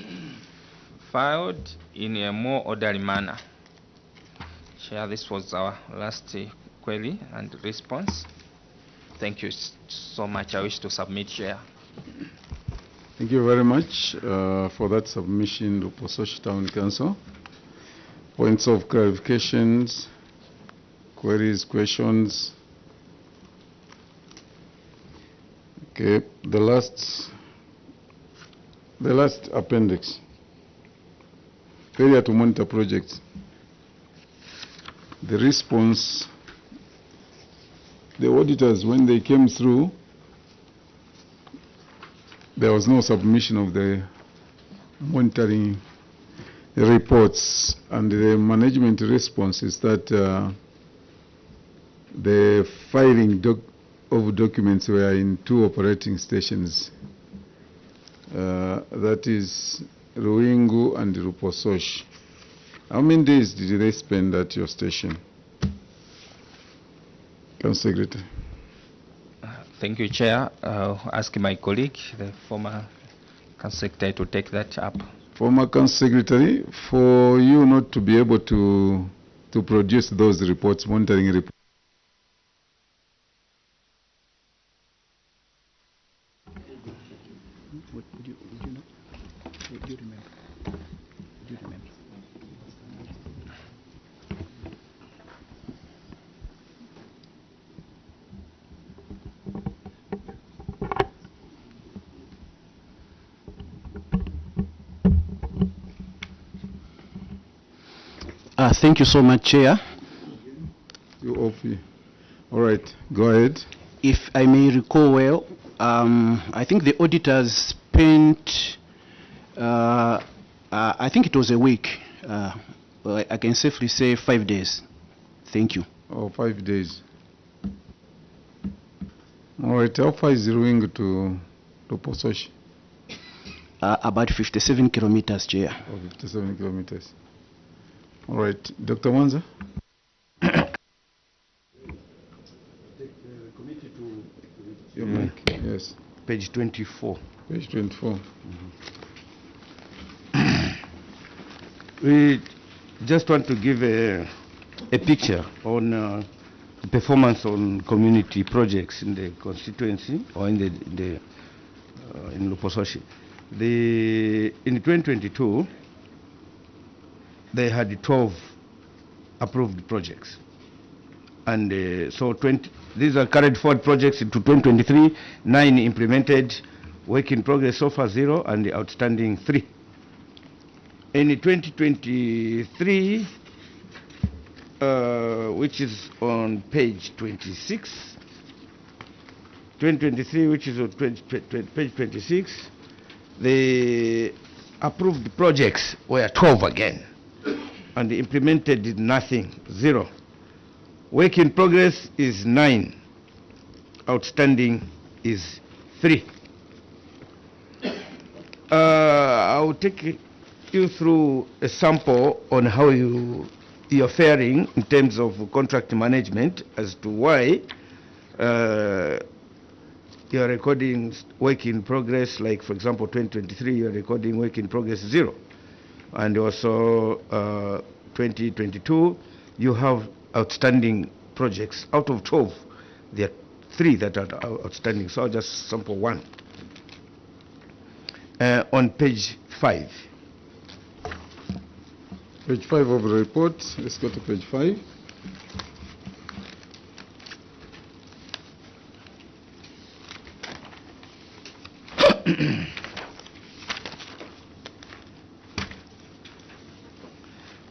filed in a more orderly manner. Chair, this was our last query and response. Thank you so much. I wish to submit, Chair. Thank you very much for that submission to Pososhi Town Council. Points of clarifications, queries, questions. Okay, the last appendix. Failure to monitor projects. The response, the auditors, when they came through, there was no submission of the monitoring reports, and the management response is that the filing of documents were in 2 operating stations. That is Ruingu and Rupososh. How many days did they spend at your station? Council Secretary. Thank you, Chair. Ask my colleague, the former Council Secretary, to take that up. Former Council Secretary, for you not to be able to produce those reports, monitoring reports, Thank you so much, Chair. you offer. All right, go ahead. If I may recall well, I think the auditors spent, I think it was a week. I can safely say 5 days. Thank you. Oh, 5 days. All right, how far is Ruingu to Pososhi? About 57 kilometers, Chair. Oh, 57 kilometers. All right, Dr. Mwanza? Your mic. Yes. Page 24. Page 24. We just want to give a picture on performance on community projects in the constituency or in in Lupososhi. In 2022, they had 12 approved projects. And so these are carried forward projects into 2023, 9 implemented, work in progress so far 0, and the outstanding 3. In 2023, which is on page 26, 2023, which is on page 26, the approved projects were 12 again, and the implemented did nothing, 0. Work in progress is 9, outstanding is 3. I will take you through a sample on how you're faring in terms of contract management as to why you're recording work in progress, like for example 2023 you're recording work in progress 0, and also 2022 you have outstanding projects. Out of 12 there are 3 that are outstanding, so I'll just sample 1. On page 5. Page 5 of the report. Let's go to page 5.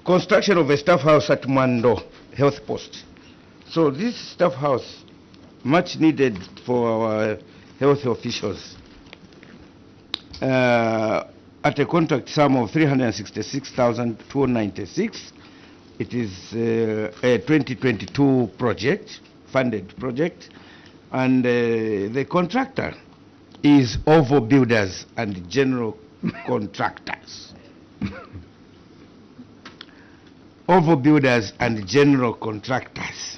Construction of a staff house at Mando Health Post. So this staff house, much needed for our health officials, at a contract sum of 366,296. It is a 2022 project, funded project, and the contractor is OVO Builders and General Contractors. OVO Builders and General Contractors.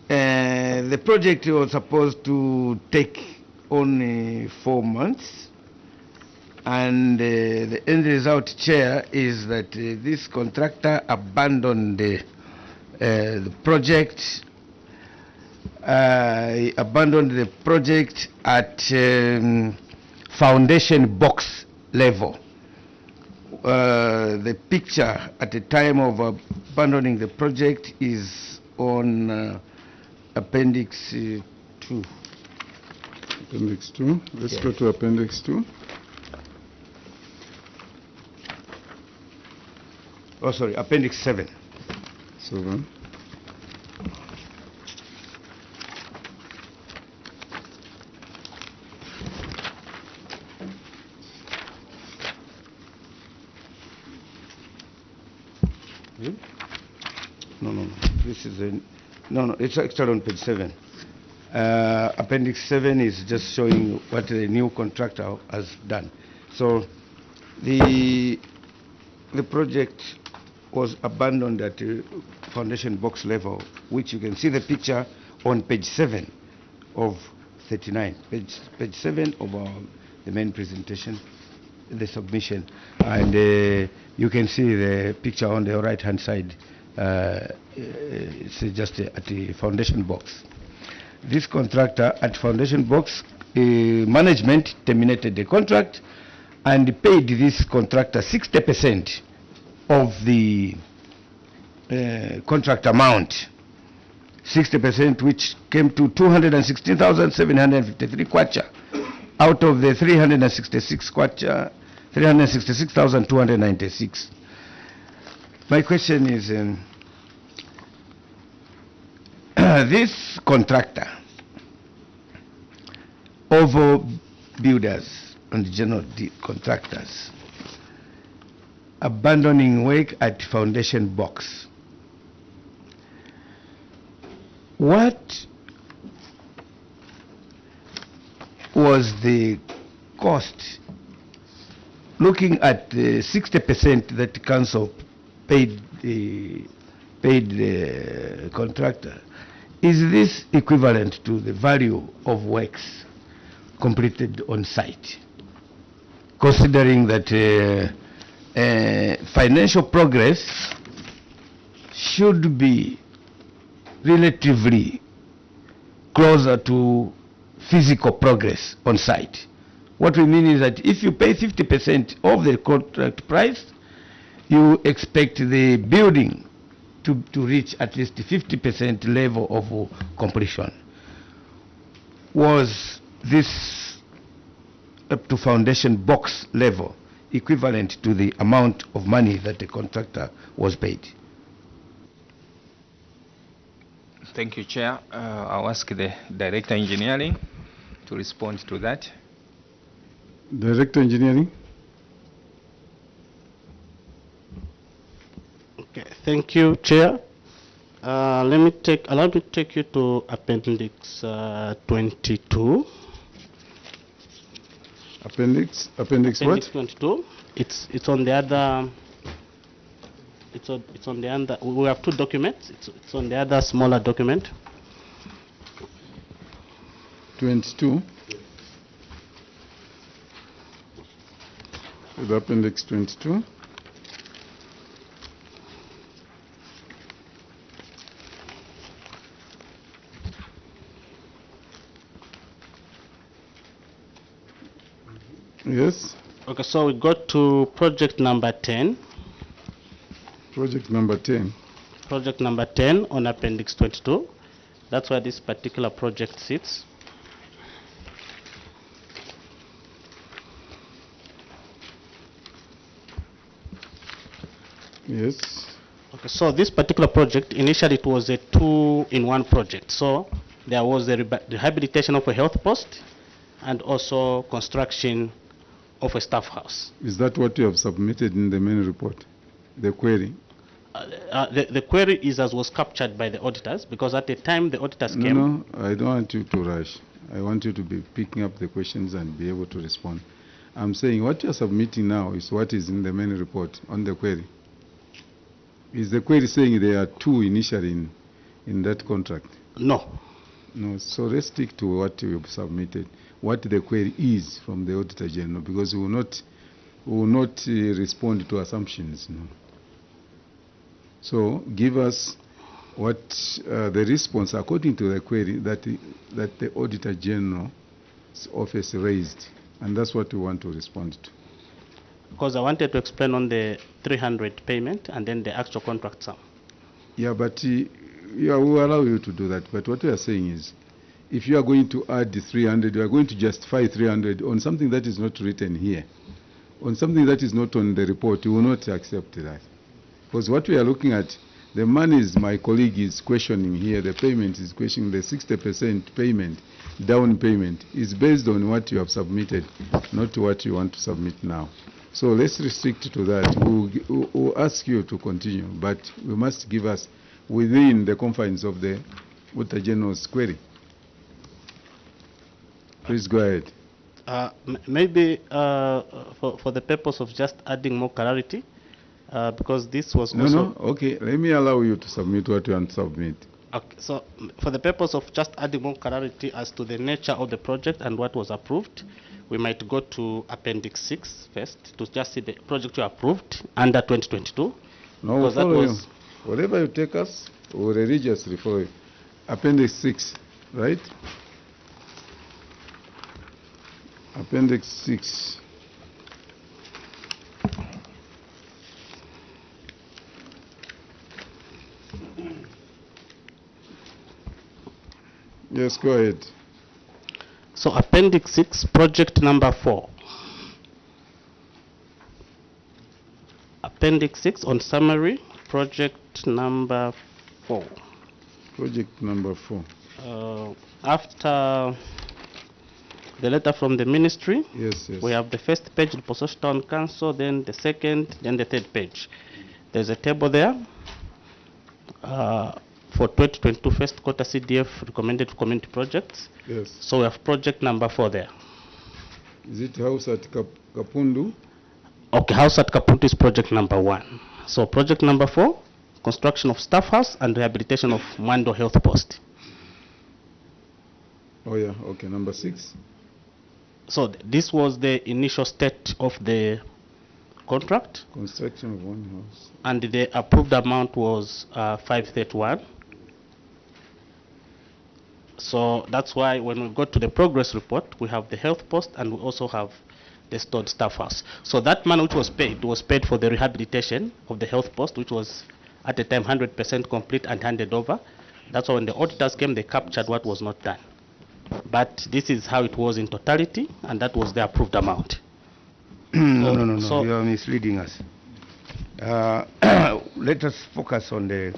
The project was supposed to take only 4 months, and the end result, Chair, is that this contractor abandoned the project. Abandoned the project at foundation box level. the picture at the time of abandoning the project is on Appendix 2. Appendix 2. Let's Yes. go to Appendix 2. Oh, sorry, Appendix 7. 7. No. This is it's actually on page 7. Appendix 7 is just showing what the new contractor has done. So the project was abandoned at foundation box level, which you can see the picture on page 7 of 39. Page 7 of the main presentation, the submission. And you can see the picture on the right-hand side. It's just at the foundation box. This contractor at foundation box, management terminated the contract and paid this contractor 60% of the contract amount, 60%, which came to 216,753 kwacha out of the 366 kwacha, 366,296. My question is, this contractor, OVO builders and general contractors, abandoning work at foundation box, what was the cost, looking at the 60% that the council paid the contractor? Is this equivalent to the value of works completed on site, considering that financial progress should be relatively closer to physical progress on site? What we mean is that if you pay 50% of the contract price, you expect the building to reach at least the 50% level of completion. Was this up to foundation box level equivalent to the amount of money that the contractor was paid? Thank you, Chair. I'll ask the Director Engineering to respond to that. Director Engineering. Okay, thank you, Chair. Allow me to take you to Appendix 22. Appendix what? Appendix 22. It's on the other. It's on the other. We have two documents. It's on the other smaller document. 22. The Appendix 22. Yes. Okay, so we got to project number 10. Project number 10. Project number 10 on Appendix 22. That's where this particular project sits. Yes. Okay, so this particular project, initially it was a two-in-one project. So there was the rehabilitation of a health post and also construction of a staff house. Is that what you have submitted in the main report? The query? The query is as was captured by the auditors, because at the time the auditors came. No, I don't want you to rush. I want you to be picking up the questions and be able to respond. I'm saying what you're submitting now is what is in the main report on the query. Is the query saying there are two initially in that contract? No. No, so let's stick to what you've submitted, what the query is from the Auditor General, because we will not respond to assumptions. No. So give us what the response according to the query that the Auditor General's office raised, and that's what we want to respond to. because I wanted to explain on the 300 payment and then the actual contract sum. Yeah, but yeah, we will allow you to do that. But what we are saying is, if you are going to add the 300, you are going to justify 300 on something that is not written here. On something that is not on the report, you will not accept that. Because what we are looking at, the monies my colleague is questioning here, the payment is questioning, the 60% payment, down payment, is based on what you have submitted, not what you want to submit now. So let's restrict to that. We'll ask you to continue, but we must give us within the confines of the Auditor General's query. Please go ahead. Maybe for the purpose of just adding more clarity, because this was also... Okay, let me allow you to submit what you want to submit. Okay, so for the purpose of just adding more clarity as to the nature of the project and what was approved, we might go to Appendix 6 first to just see the project you approved under 2022. No, we'll follow you. Whatever you take us, we'll religiously follow you. Appendix 6, right? Appendix 6. Yes, go ahead. So Appendix 6, project number 4. Appendix 6 on summary, project number 4. Project number 4. After the letter from the ministry, yes. We have the first page, the Possession Town Council, then the second, then the third page. There's a table there for 2022 first quarter CDF recommended for community projects. Yes. So we have project number 4 there. Is it house at Kapundu? Okay, house at Kapundu is project number 1. So project number 4, construction of staff house and rehabilitation of Mwando Health Post. Oh yeah, okay, number 6. So this was the initial state of the contract. Construction of one house. And the approved amount was 531. So that's why when we go to the progress report, we have the health post and we also have the stored staff house. So that money which was paid for the rehabilitation of the health post, which was at the time 100% complete and handed over. That's why when the auditors came, they captured what was not done. But this is how it was in totality, and that was the approved amount. No, so you are misleading us. Let us focus on the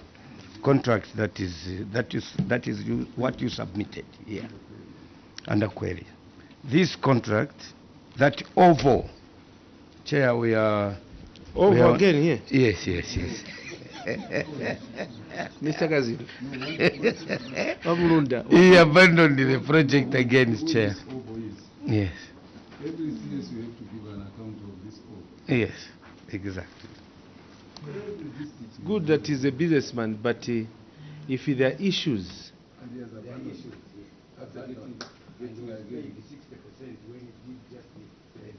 contract that is what you submitted here under query. This contract, that OVO, Chair, we are... OVO again here? Yes. Mr. Kazil. He abandoned the project again, Chair. Yes. Every CS you have to give an account of this OVO. Yes, exactly. Good that he's a businessman, but if there are issues... And there are issues. After getting again the 60% when it did just the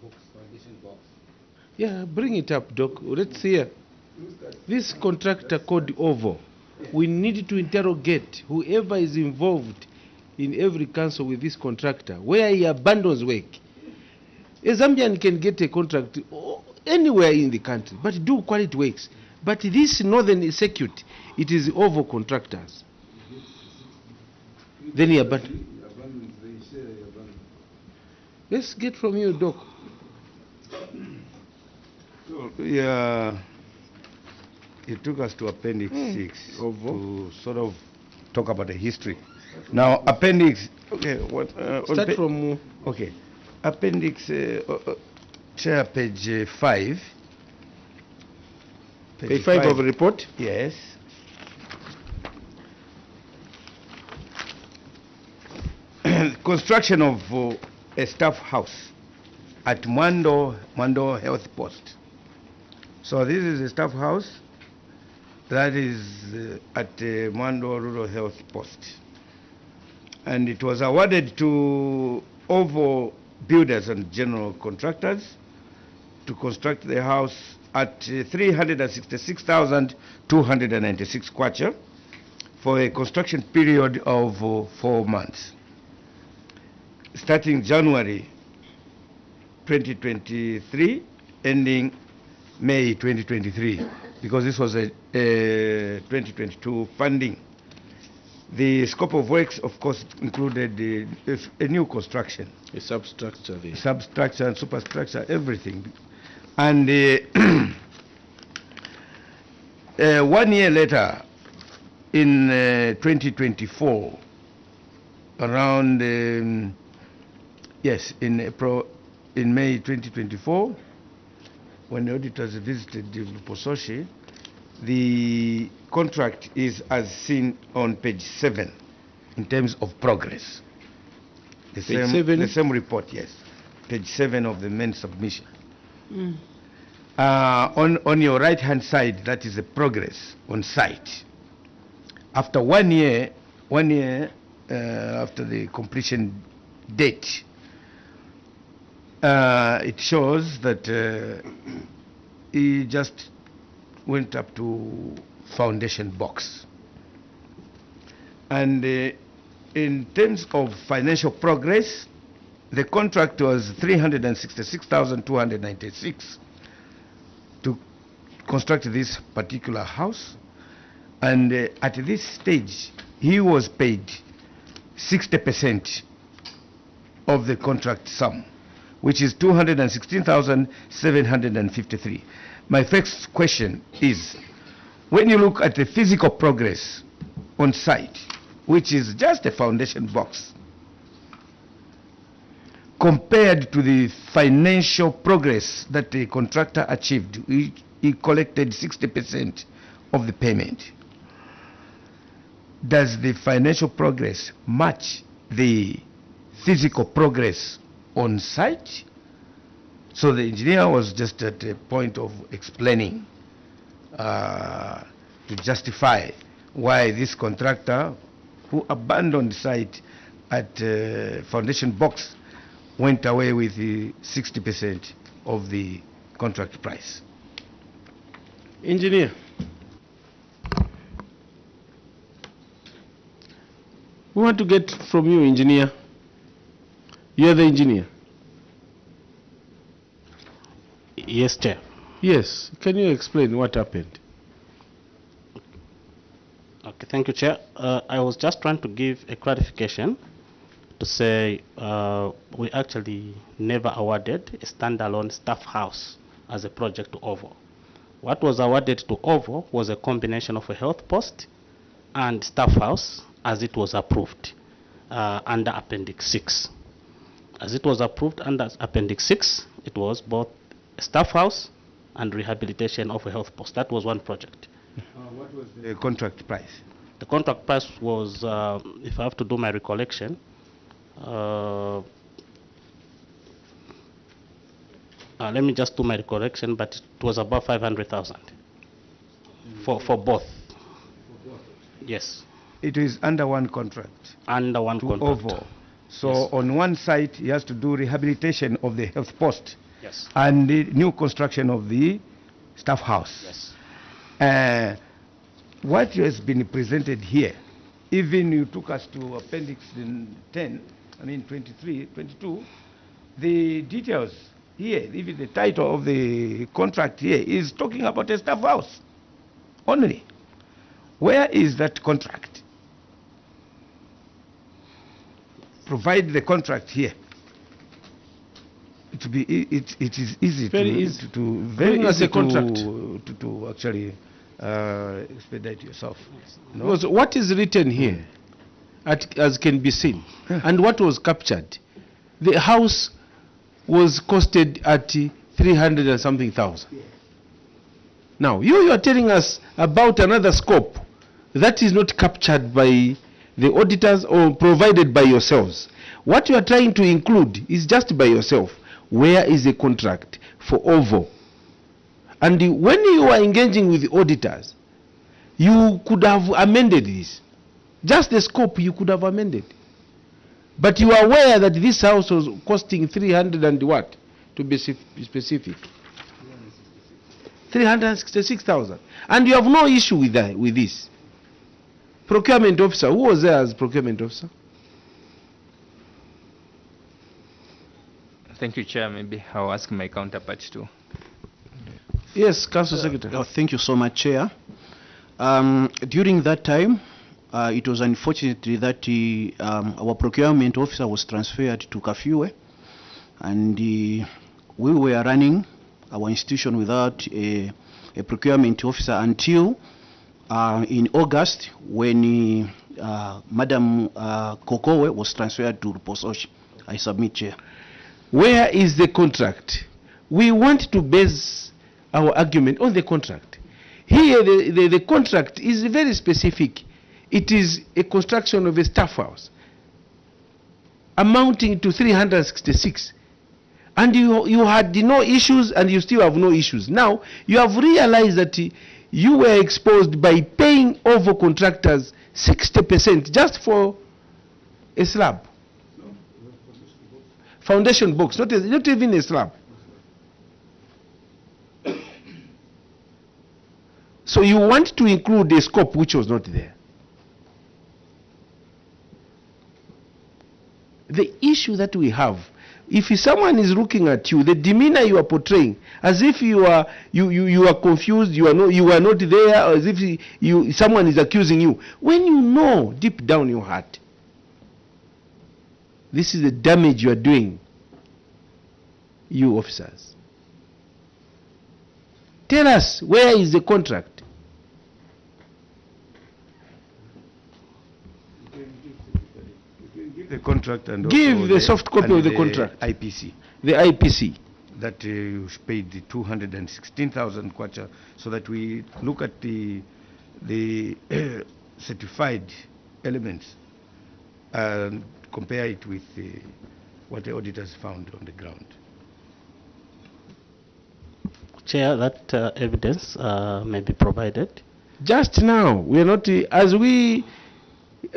box, foundation box. Yeah, bring it up, Doc. Let's hear. This contractor called OVO, we need to interrogate whoever is involved in every council with this contractor, where he abandons work. A Zambian can get a contract anywhere in the country, but do quality works. But this Northern Security, it is OVO contractors. Then he abandons. Let's get from you, Doc. Yeah, it took us to Appendix 6 to sort of talk about the history. Now, Appendix, okay, what? Start from... Okay, Appendix, Chair, page 5. Page 5 of the report? Yes. Construction of a staff house at Mwando Health Post. So this is a staff house that is at Mwando Rural Health Post. And it was awarded to OVO builders and general contractors to construct the house at 366,296 kwacha for a construction period of 4 months. Starting January 2023 ending May 2023, because this was a 2022 funding. The scope of works, of course, included a new construction. A substructure. Substructure and superstructure, everything. And 1 year later, in 2024, around, yes, in May 2024, when the auditors visited Lupososhi, the contract is as seen on page 7 in terms of progress. The same report, yes. Page 7 of the main submission. On your right-hand side, that is the progress on site. After 1 year, after the completion date, it shows that he just went up to foundation box. And in terms of financial progress, the contract was 366,296 to construct this particular house. And at this stage, he was paid 60% of the contract sum, which is 216,753. My first question is, when you look at the physical progress on site, which is just a foundation box, compared to the financial progress that the contractor achieved, he collected 60% of the payment. Does the financial progress match the physical progress on site? So the engineer was just at a point of explaining to justify why this contractor, who abandoned site at foundation box, went away with the 60% of the contract price. Engineer, we want to get from you, engineer. You're the engineer. Yes, Chair. Yes. Can you explain what happened? Okay, thank you, Chair. I was just trying to give a clarification to say we actually never awarded a standalone staff house as a project to OVO. What was awarded to OVO was a combination of a health post and staff house as it was approved under Appendix 6. As it was approved under Appendix 6, it was both a staff house and rehabilitation of a health post. That was one project. What was the contract price? The contract price was, if I have to do my recollection, let me just do my recollection, but it was about 500,000 for both. Yes. It is under one contract. Under one contract. OVO. So yes. On one site, he has to do rehabilitation of the health post. Yes. And the new construction of the staff house. Yes. What has been presented here, even you took us to Appendix 10, 23, 22, the details here, even the title of the contract here is talking about a staff house only. Where is that contract? Provide the contract here. It is easy very easy contract to actually expedite yourself. No? Because what is written here, as can be seen, and what was captured, the house was costed at 300 and something thousand. Now you are telling us about another scope that is not captured by the auditors or provided by yourselves. What you are trying to include is just by yourself. Where is the contract for OVO? And when you are engaging with the auditors, you could have amended this. Just the scope you could have amended. But you are aware that this house was costing 300 and what? To be specific. 366,000. And you have no issue with that, with this. Procurement officer, who was there as procurement officer? Thank you, Chair. Maybe I'll ask my counterpart to Yes, Council Secretary. Thank you so much, Chair. During that time, it was unfortunately that our procurement officer was transferred to Kafue, and we were running our institution without a procurement officer until in August, when Madam Kokowe was transferred to Rupososhi. I submit, Chair. Where is the contract? We want to base our argument on the contract. Here, the contract is very specific. It is a construction of a staff house amounting to 366. And you had no issues, and you still have no issues. Now, you have realized that you were exposed by paying over contractors 60% just for a slab. Foundation box, not even a slab. So you want to include a scope which was not there. The issue that we have, if someone is looking at you, the demeanor you are portraying, as if you are confused, you are not there, or as if someone is accusing you, when you know deep down your heart, this is the damage you are doing, you officers. Tell us, where is the contract? The contract and give the soft copy of the contract. IPC. The IPC. That you paid the 216,000 kwacha, so that we look at the certified elements and compare it with what the auditors found on the ground. Chair, that evidence may be provided. Just now, we are not, as we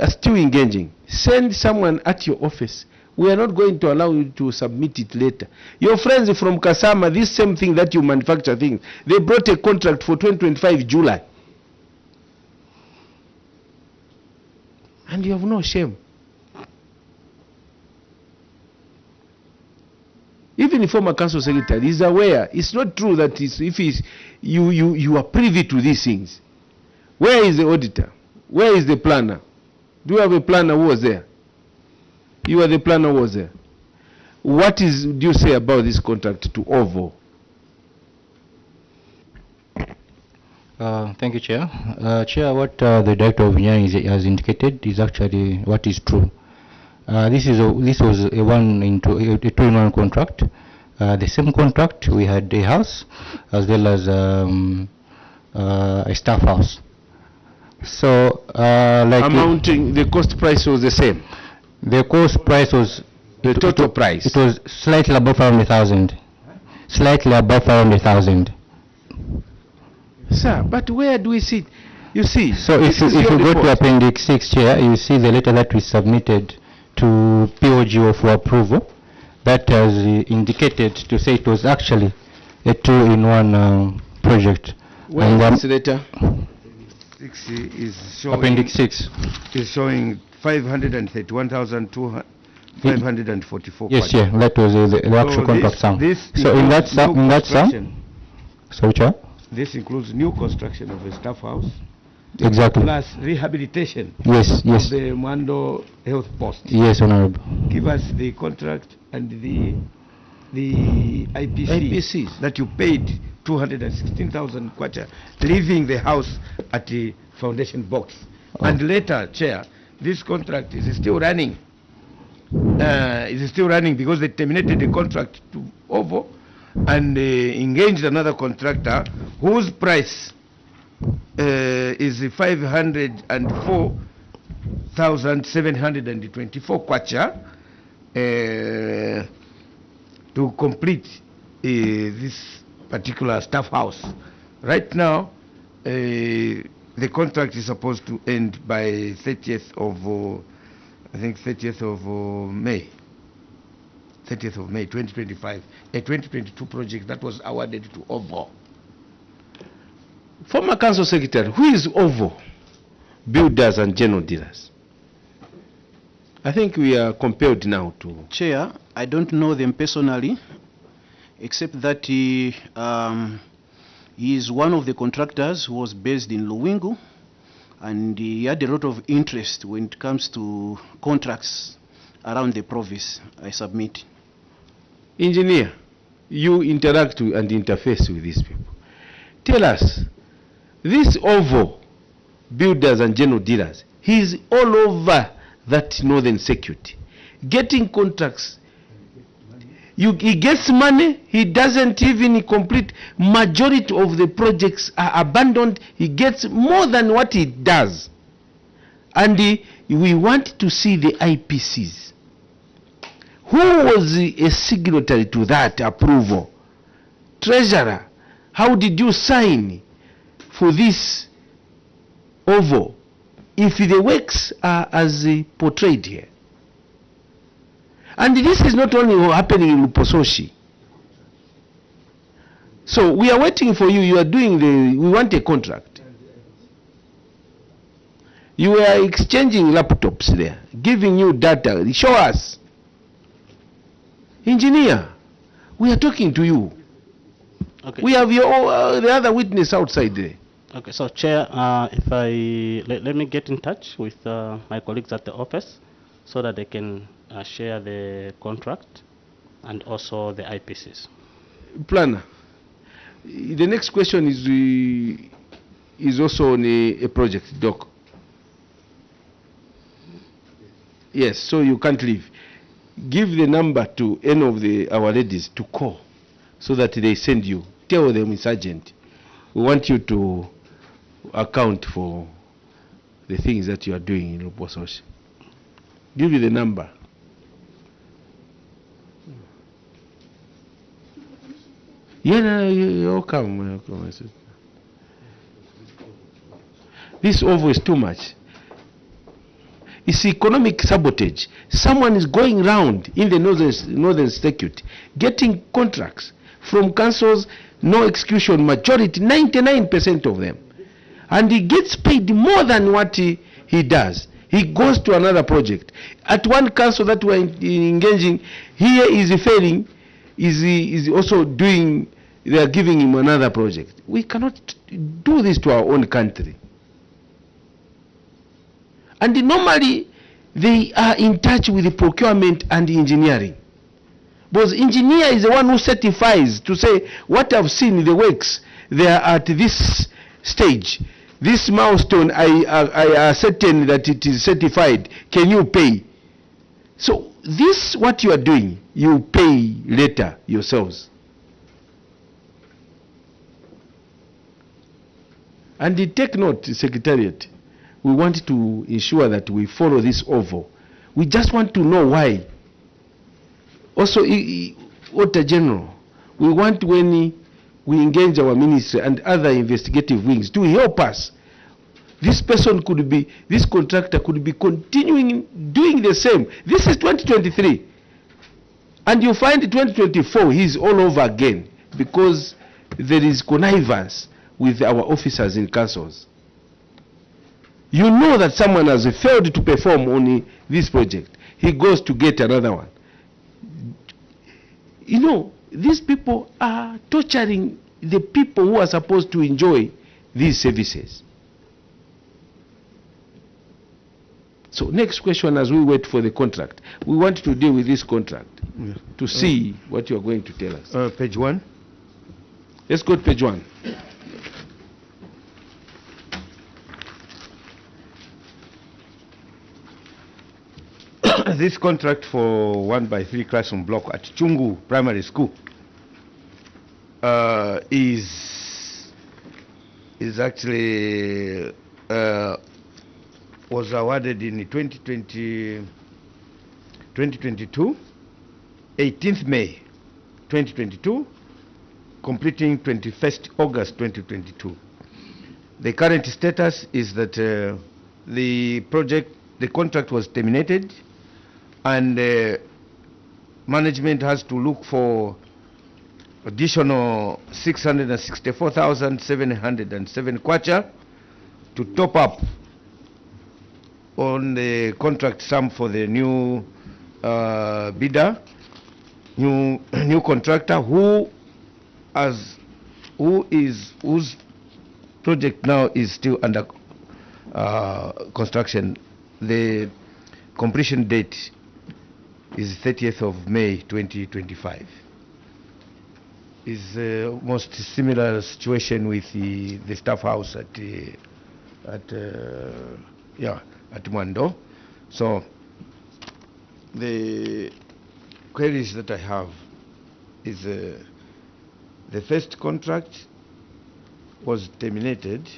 are still engaging, send someone at your office. We are not going to allow you to submit it later. Your friends from Kasama, this same thing that you manufacture things, they brought a contract for 2025 July. And you have no shame. Even the former council secretary is aware. It's not true that you are privy to these things. Where is the auditor? Where is the planner? Do you have a planner who was there? You are the planner who was there. What do you say about this contract to OVO? Thank you, Chair. Chair, what the Director of Engineering has indicated is actually what is true. This was a 2-in-1 contract. The same contract, we had a house as well as a staff house. So, like amounting, the cost price was the same. The cost price was the total price. It was slightly above 500,000. Slightly above 500,000. Sir, but where do we see? You see. So if you go to Appendix 6 here, you see the letter that we submitted to POGO for approval. That has indicated to say it was actually a 2-in-1 project. Where is the letter? 6 is showing, Appendix 6 is showing 531,544. Yes, yeah, that was the actual contract sum. So in that sum, so which one? This includes new construction of a staff house. Exactly. Plus rehabilitation. Yes, yes. Of the Mwando health post. Yes, Honorable. Give us the contract and the IPCs that you paid 216,000 kwacha, leaving the house at the foundation box. And later, Chair, this contract is still running. Is still running because they terminated the contract to OVO and engaged another contractor whose price is 504,724 kwacha to complete this particular staff house. Right now, the contract is supposed to end by 30th of, I think 30th of May. 30th of May 2025, a 2022 project that was awarded to OVO. Former Council Secretary, who is OVO? Builders and general dealers. I think we are compelled now to... Chair, I don't know them personally, except that He is one of the contractors who was based in Luwingu, and he had a lot of interest when it comes to contracts around the province. I submit. Engineer, you interact with and interface with these people. Tell us, this OVO builders and general dealers, he's all over that northern circuit, getting contracts. He gets money, he doesn't even complete. Majority of the projects are abandoned. He gets more than what he does. And we want to see the IPCs. Who was a signatory to that approval? Treasurer, how did you sign for this OVO if the works are as portrayed here? And this is not only happening in Lupososhi. So we are waiting for you. You are doing we want a contract. You are exchanging laptops there, giving you data. Show us. Engineer, we are talking to you. Okay. We have the other witness outside there. Okay, so Chair, if let me get in touch with my colleagues at the office so that they can share the contract and also the IPCs. Planner, the next question is also on a project, Doc. Yes, so you can't leave. Give the number to any of our ladies to call so that they send you. Tell them it's urgent. We want you to account for the things that you are doing in Lupososhi. Give you the number. Yeah, no, you're welcome. This OVO is too much. It's economic sabotage. Someone is going round in the northern circuit, getting contracts from councils, no execution, majority, 99% of them. And he gets paid more than what he does. He goes to another project. At one council that we're engaging, here is failing, is also doing, they are giving him another project. We cannot do this to our own country. And normally, they are in touch with the procurement and engineering. Because engineer is the one who certifies to say, what I've seen in the works, they are at this stage. This milestone, I ascertain that it is certified. Can you pay? So this, what you are doing, you pay later yourselves. And take note, Secretariat. We want to ensure that we follow this OVO. We just want to know why. Also, Auditor General, we want when we engage our ministry and other investigative wings to help us. This person could be, this contractor could be continuing doing the same. This is 2023. And you find 2024, he's all over again because there is connivance with our officers in councils. You know that someone has failed to perform on this project. He goes to get another one. You know, these people are torturing the people who are supposed to enjoy these services. So next question, as we wait for the contract, we want to deal with this contract to see what you are going to tell us. Page 1. Let's go to page 1. This contract for 1x3 classroom block at Chungu Primary School is actually was awarded in 2022, 18th May 2022, completing 21st August 2022. The current status is that the contract was terminated, and management has to look for additional 664,707 kwacha to top up on the contract sum for the new bidder, new contractor, who has whose project now is still under construction. The completion date is 30th of May 2025. Is almost similar situation with the staff house at Mwando. So the queries that I have is the first contract was terminated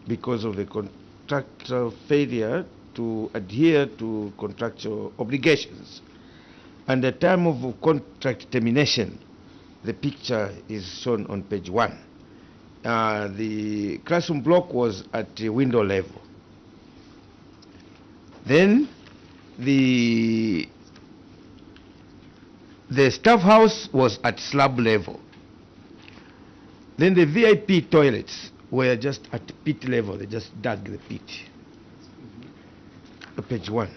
because of the contractor failure to adhere to contractual obligations. And the time of contract termination, the picture is shown on page 1. The classroom block was at the window level. Then the staff house was at slab level. Then the VIP toilets were just at pit level. They just dug the pit. Page 1.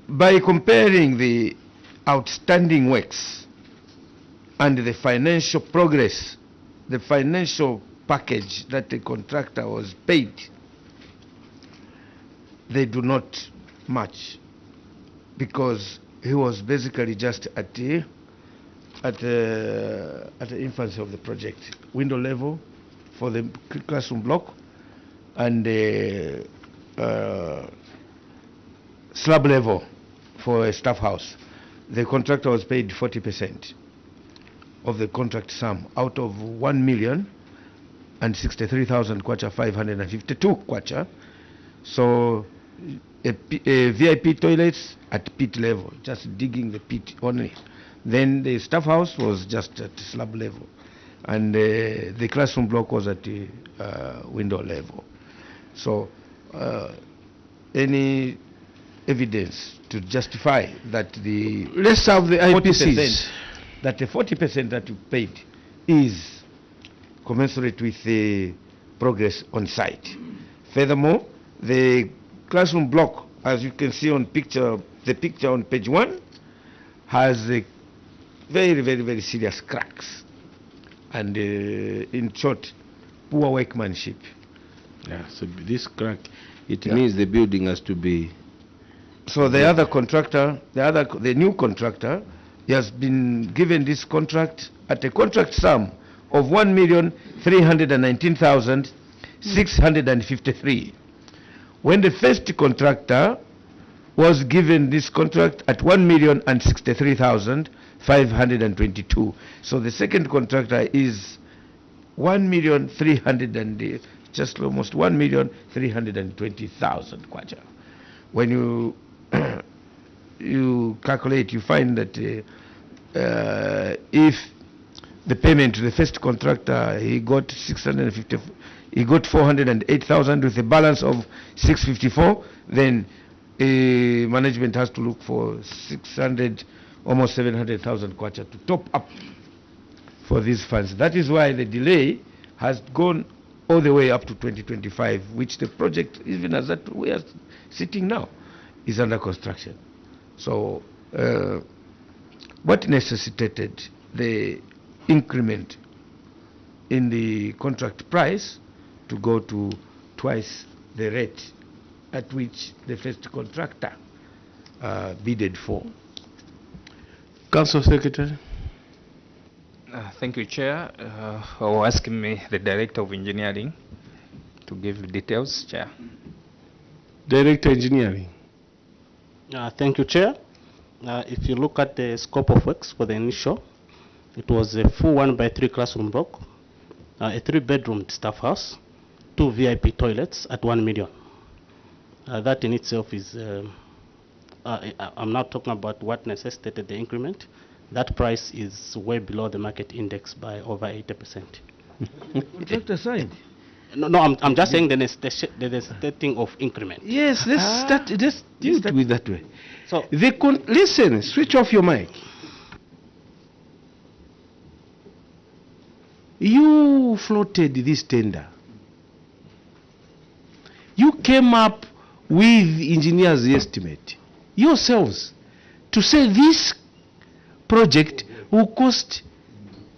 By comparing the outstanding works and the financial progress, the financial package that the contractor was paid, they do not match, because he was basically just at the infancy of the project, window level for the classroom block, and slab level for a staff house. The contractor was paid 40% of the contract sum out of 1,063,000 kwacha 552 kwacha. So a VIP toilets at pit level, just digging the pit only. Then the staff house was just at slab level, and the classroom block was at the window level. So any evidence to justify that the let's have the IPCs, that the 40% that you paid is commensurate with the progress on site. Furthermore, the classroom block, as you can see on the picture on page 1, has a very serious cracks, and in short, poor workmanship. Yeah, so this crack, it means the building has to be. So the other contractor, the new contractor, he has been given this contract at a contract sum of 1,319,653. When the first contractor was given this contract at 1,063,522. So the second contractor is 1,300,000, just almost 1,320,000 kwacha. When you you calculate, you find that if the payment to the first contractor, he got 408,000 with a balance of 654, then management has to look for 600, almost 700,000 kwacha to top up for these funds. That is why the delay has gone all the way up to 2025, which the project, even as that we are sitting now, is under construction. So what necessitated the increment in the contract price to go to twice the rate at which the first contractor bidded for? Council Secretary. Thank you, Chair. I'll ask me, the Director of Engineering, to give details, Chair. Director Engineering. Thank you, Chair. If you look at the scope of works for the initial, it was a full 1x3 classroom block, a 3-bedroom staff house, 2 VIP toilets at 1 million. That in itself is, I'm not talking about what necessitated the increment. That price is way below the market index by over 80%. Contractor side. No, I'm just saying the necessitating of increment. Yes, let's deal with that way. So listen, switch off your mic. You floated this tender. You came up with engineers' estimate yourselves to say this project will cost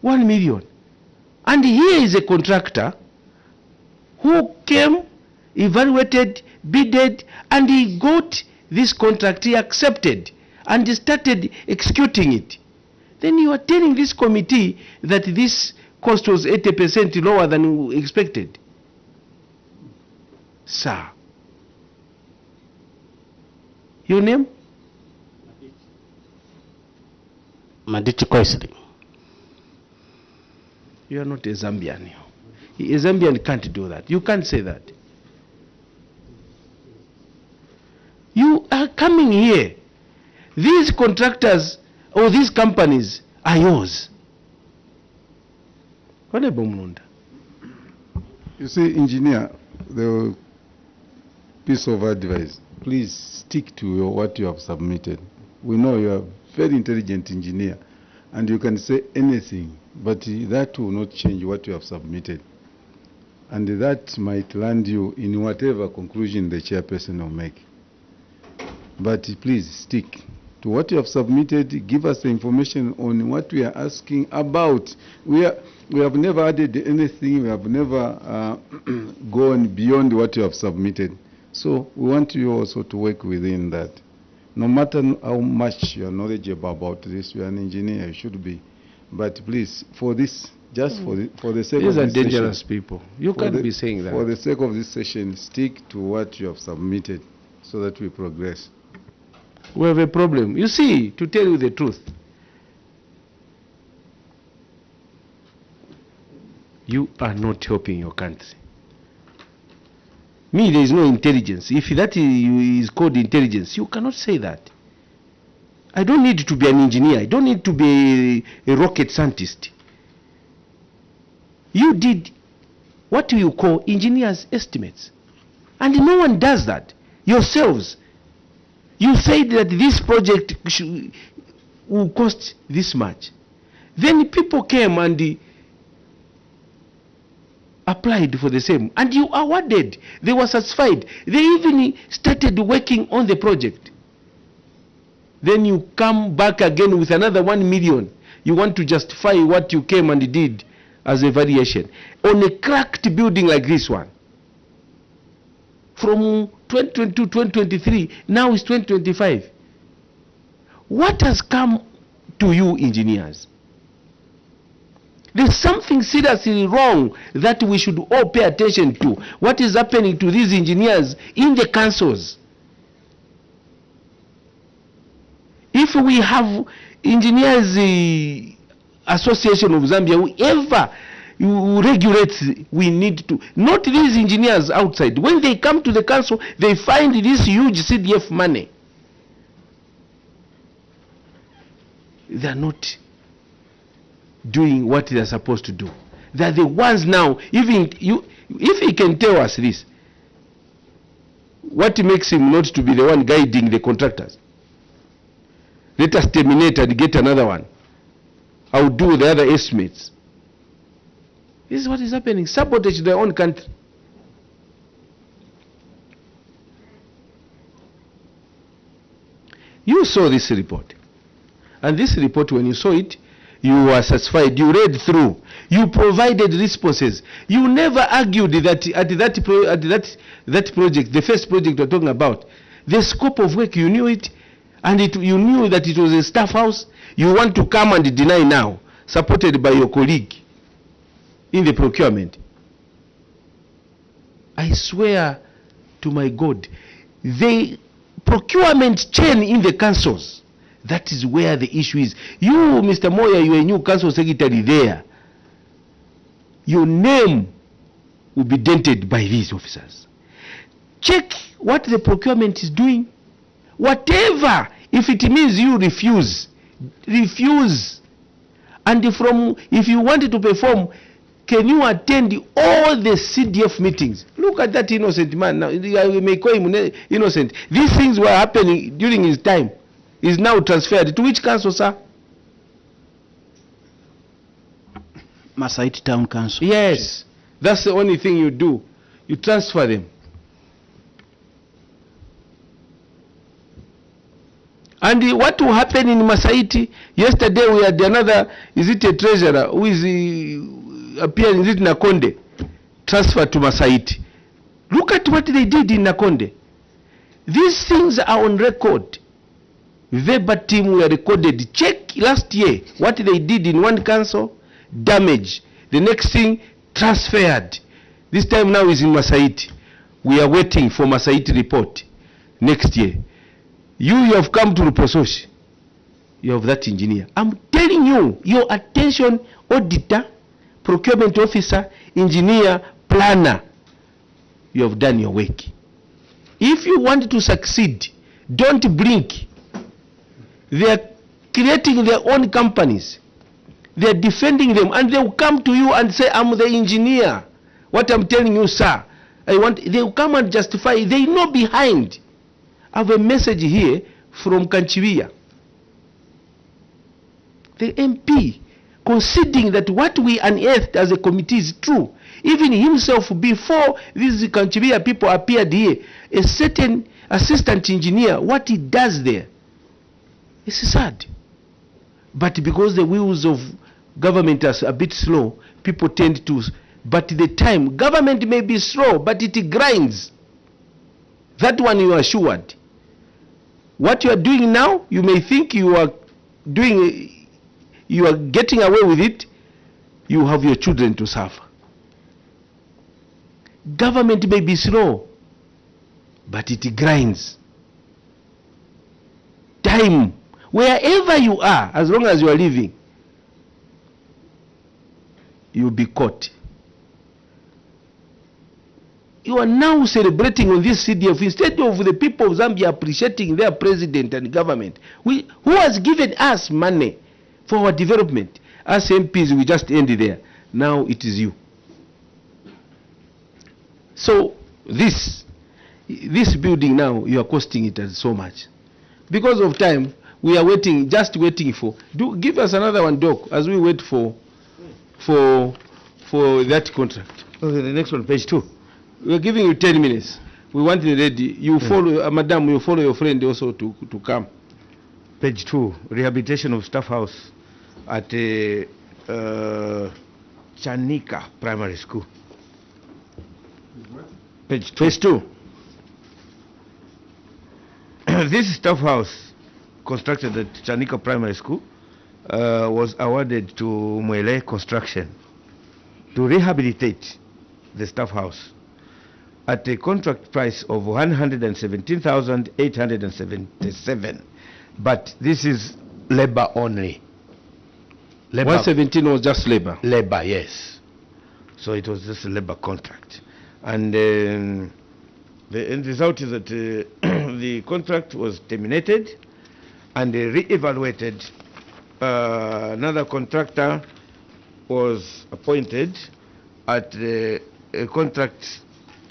1 million. And here is a contractor who came, evaluated, bidded, and he got this contract, he accepted, and he started executing it. Then you are telling this committee that this cost was 80% lower than expected. Sir. Your name? Madichi Koisli. You are not a Zambian. A Zambian can't do that. You can't say that. You are coming here. These contractors or these companies are yours. You see, engineer, the piece of advice, please stick to what you have submitted. We know you are a very intelligent engineer and you can say anything, but that will not change what you have submitted. And that might land you in whatever conclusion the chairperson will make. But please stick to what you have submitted. Give us the information on what we are asking about. We have never added anything. We have never gone beyond what you have submitted. So we want you also to work within that. No matter how much you are knowledgeable about this, you are an engineer, you should be. But please, for this, just for the sake of this session. These are dangerous people. You can't be saying that. For the sake of this session, stick to what you have submitted so that we progress. We have a problem. You see, to tell you the truth, you are not helping your country. Me, there is no intelligence. If that is called intelligence, you cannot say that. I don't need to be an engineer. I don't need to be a rocket scientist. You did what you call engineer's estimates. And no one does that. Yourselves. You said that this project will cost this much. Then people came and applied for the same. And you awarded. They were satisfied. They even started working on the project. Then you come back again with another 1 million. You want to justify what you came and did as a variation. On a cracked building like this one. From 2022, 2023, now it's 2025. What has come to you, engineers? There's something seriously wrong that we should all pay attention to. What is happening to these engineers in the councils? If we have engineers association of Zambia, whoever regulates, we need to, not these engineers outside. When they come to the council, they find this huge CDF money. They are not doing what they are supposed to do. They are the ones now, even you, if he can tell us this, what makes him not to be the one guiding the contractors? Let us terminate and get another one. I'll do the other estimates. This is what is happening. Sabotage their own country. You saw this report. And this report, when you saw it, you were satisfied. You read through. You provided responses. You never argued that at that project, the first project we're talking about, the scope of work, you knew it, and you knew that it was a staff house. You want to come and deny now, supported by your colleague in the procurement. I swear to my God, the procurement chain in the councils, that is where the issue is. You, Mr. Moya, you are a new council secretary there. Your name will be dented by these officers. Check what the procurement is doing. Whatever, if it means you refuse, refuse. And if you wanted to perform, can you attend all the CDF meetings? Look at that innocent man. Now, I may call him innocent. These things were happening during his time. Is now transferred to which council, sir? Masaiti Town Council. Yes, that's the only thing you do. You transfer them. And what will happen in Masaiti? Yesterday we had another, is it a treasurer who is appearing, is it Nakonde? Transfer to Masaiti. Look at what they did in Nakonde. These things are on record. Verbatim were recorded. Check last year what they did in one council, damage. The next thing, transferred. This time now is in Masaiti. We are waiting for Masaiti report next year. You have come to Lupososhi. You have that engineer. I'm telling you, your attention, auditor, procurement officer, engineer, planner, you have done your work. If you want to succeed, don't blink. They are creating their own companies. They are defending them, and they will come to you and say, I'm the engineer. What I'm telling you, sir, they will come and justify. They know behind. I have a message here from Kanchiwia. The MP conceding that what we unearthed as a committee is true. Even himself, before these Kanchiwia people appeared here, a certain assistant engineer, what he does there, it's sad. But because the wheels of government are a bit slow, people tend to, but the time, government may be slow, but it grinds. That one you are assured. What you are doing now, you may think you are doing, you are getting away with it, you have your children to suffer. Government may be slow, but it grinds. Time, wherever you are, as long as you are living, you'll be caught. You are now celebrating on this CDF instead of the people of Zambia appreciating their president and government. Who has given us money for our development? As MPs, we just end there. Now it is you. So this building now, you are costing it so much. Because of time, we are waiting, just waiting for. Give us another one, Doc, as we wait for that contract. Okay, the next one, page 2. We are giving you 10 minutes. We want it ready. You follow, Madam, you follow your friend also to come. Page 2, rehabilitation of staff house at Chanika Primary School. Page 2. Page 2. This staff house constructed at Chanika Primary School was awarded to Mwele Construction to rehabilitate the staff house at a contract price of 117,877. But this is labor only. Labor 117 was just labor. Labor, yes. So it was just a labor contract. And the end result is that the contract was terminated and they re-evaluated. Another contractor was appointed at a contract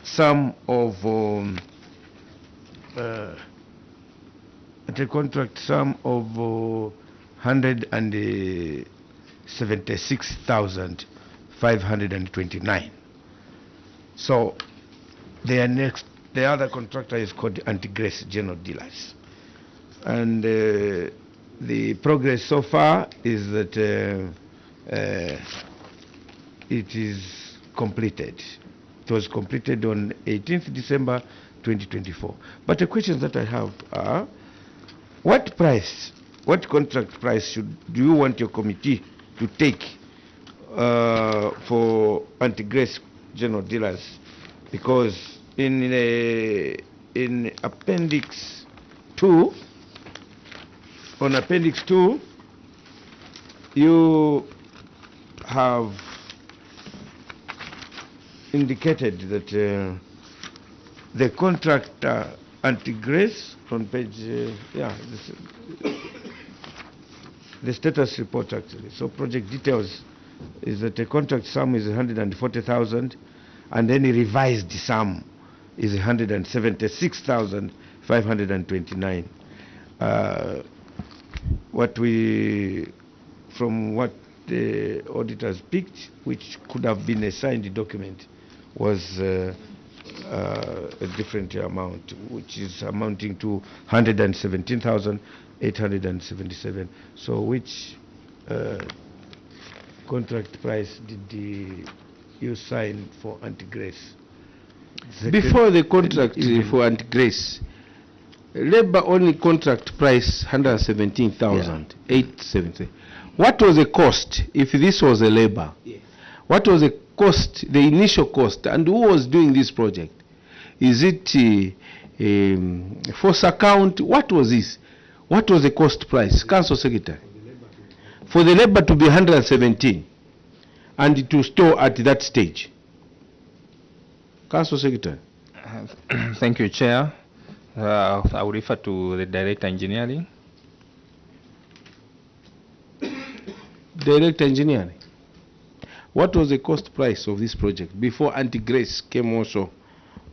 sum of 176,529. So the other contractor is called Anti-Grace General Dealers, and the progress so far is that it is completed. It was completed on 18th December 2024. But the questions that I have are, what contract price do you want your committee to take for Anti-Grace General Dealers? Because in Appendix 2, on Appendix 2, you have indicated that the contractor Anti-Grace on page, the status report actually. So project details is that the contract sum is 140,000, and then the revised sum is 176,529. From what the auditors picked, which could have been a signed document, was a different amount, which is amounting to 117,877. 877. So which contract price did you sign for anti-grace? Before the contract for anti-grace, labor only contract price 117,870. What was the cost if this was a labor? What was the cost, the initial cost, and who was doing this project? Is it force account? What was this? What was the cost price? Council Secretary. For the labor to be 117 and to store at that stage. Council Secretary. Thank you, Chair. I will refer to the Director Engineering. Director Engineering. What was the cost price of this project before anti-grace came also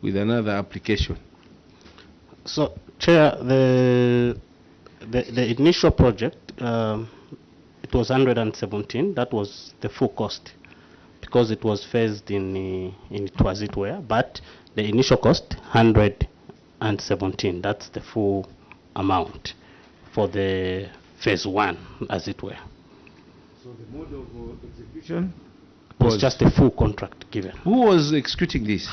with another application? So, Chair, the initial project, it was 117. That was the full cost because it was phased in it was it were. But the initial cost 117. That's the full amount for the phase 1, as it were. So the mode of execution was just a full contract given. Who was executing this?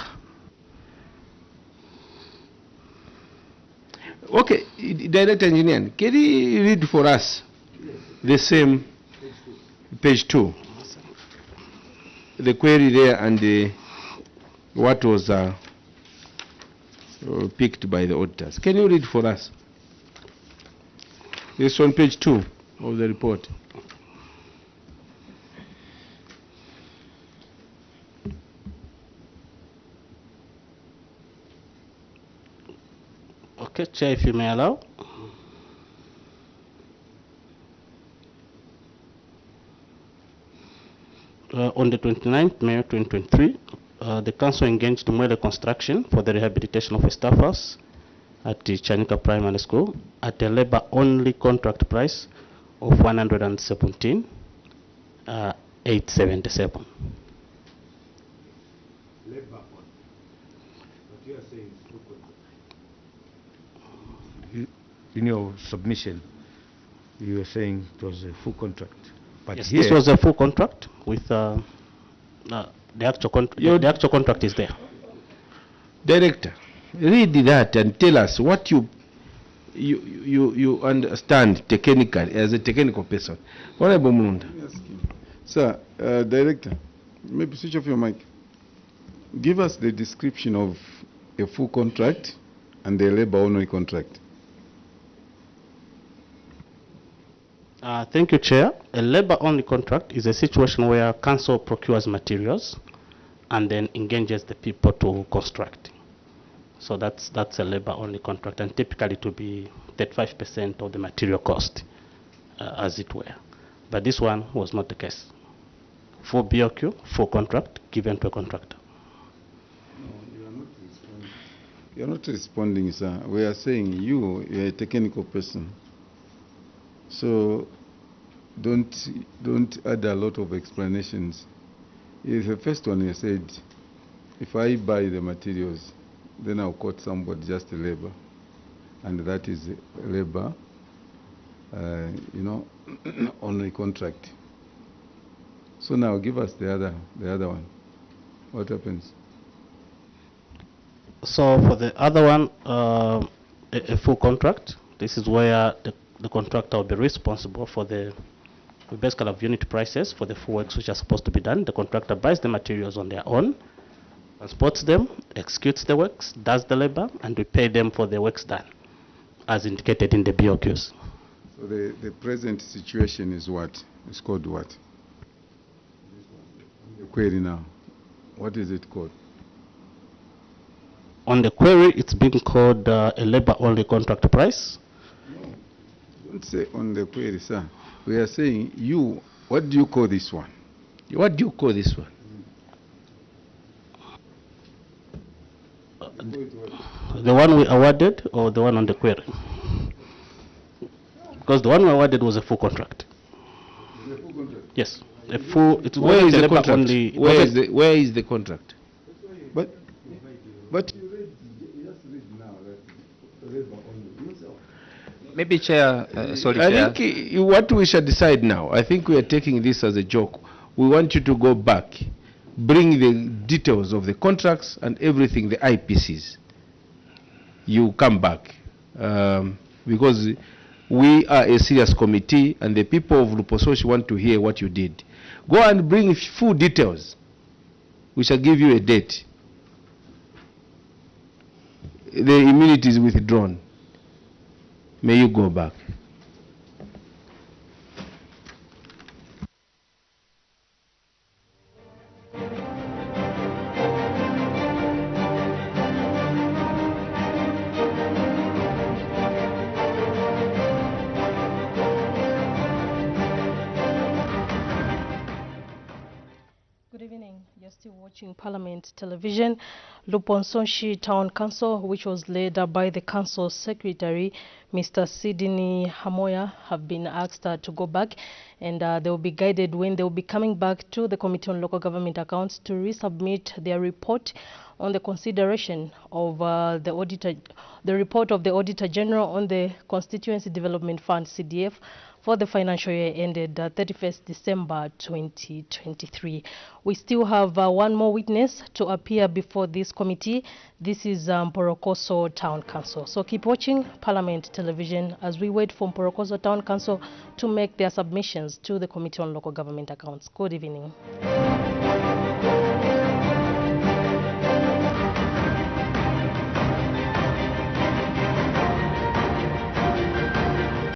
Okay, Director Engineer, can you read for us the same page 2? The query there and what was picked by the auditors. Can you read for us? It's on page 2 of the report. Okay, Chair, if you may allow. On the 29th May 2023, the Council engaged MBALA Construction for the rehabilitation of a staff house at the Chanika Primary School at a labor-only contract price of 117,877. In your submission, you were saying it was a full contract. But Yes, here this was a full contract with the actual the actual contract is there. Director, read that and tell us what you understand technically as a technical person. Honorable Mulunda. Sir, Director, maybe switch off your mic. Give us the description of a full contract and a labor-only contract. Thank you, Chair. A labor-only contract is a situation where Council procures materials and then engages the people to construct. So that's a labor-only contract, and typically to be 35% of the material cost, as it were. But this one was not the case. Full BOQ, full contract, given to a contractor. You're not responding, sir. We are saying you're a technical person. So don't add a lot of explanations. The first one you said, if I buy the materials, then I'll quote somebody just a labor, and that is labor, only contract. So now give us the other one. What happens? So for the other one, a full contract. This is where the contractor will be responsible for the basically of unit prices for the full works which are supposed to be done. The contractor buys the materials on their own, transports them, executes the works, does the labor, and we pay them for the works done, as indicated in the BOQs. So the present situation is what? It's called what? The query now. What is it called? On the query, it's being called a labor-only contract price. Don't say on the query, sir. We are saying what do you call this one? What do you call this one? The one we awarded or the one on the query? Because the one we awarded was a full contract. The full contract? Yes. A full, it Where is the contract? only, Where is the contract? But Maybe Chair, sorry, I Chair. think what we shall decide now, I think we are taking this as a joke. We want you to go back, bring the details of the contracts and everything, the IPCs. You come back. Because we are a serious committee and the people of Lupososhi want to hear what you did. Go and bring full details. We shall give you a date. The immunity is withdrawn. May you go back. Good evening. You're still watching Parliament Television. Lupososhi Town Council, which was led by the Council Secretary, Mr. Sidney Hamoya, have been asked to go back, and they will be guided when they will be coming back to the Committee on Local Government Accounts to resubmit their report on the consideration of the report of the Auditor General on the Constituency Development Fund (CDF) for the financial year ended 31st December 2023. We still have one more witness to appear before this committee. This is Mporokoso Town Council. So keep watching Parliament Television as we wait for Mporokoso Town Council to make their submissions to the Committee on Local Government Accounts. Good evening.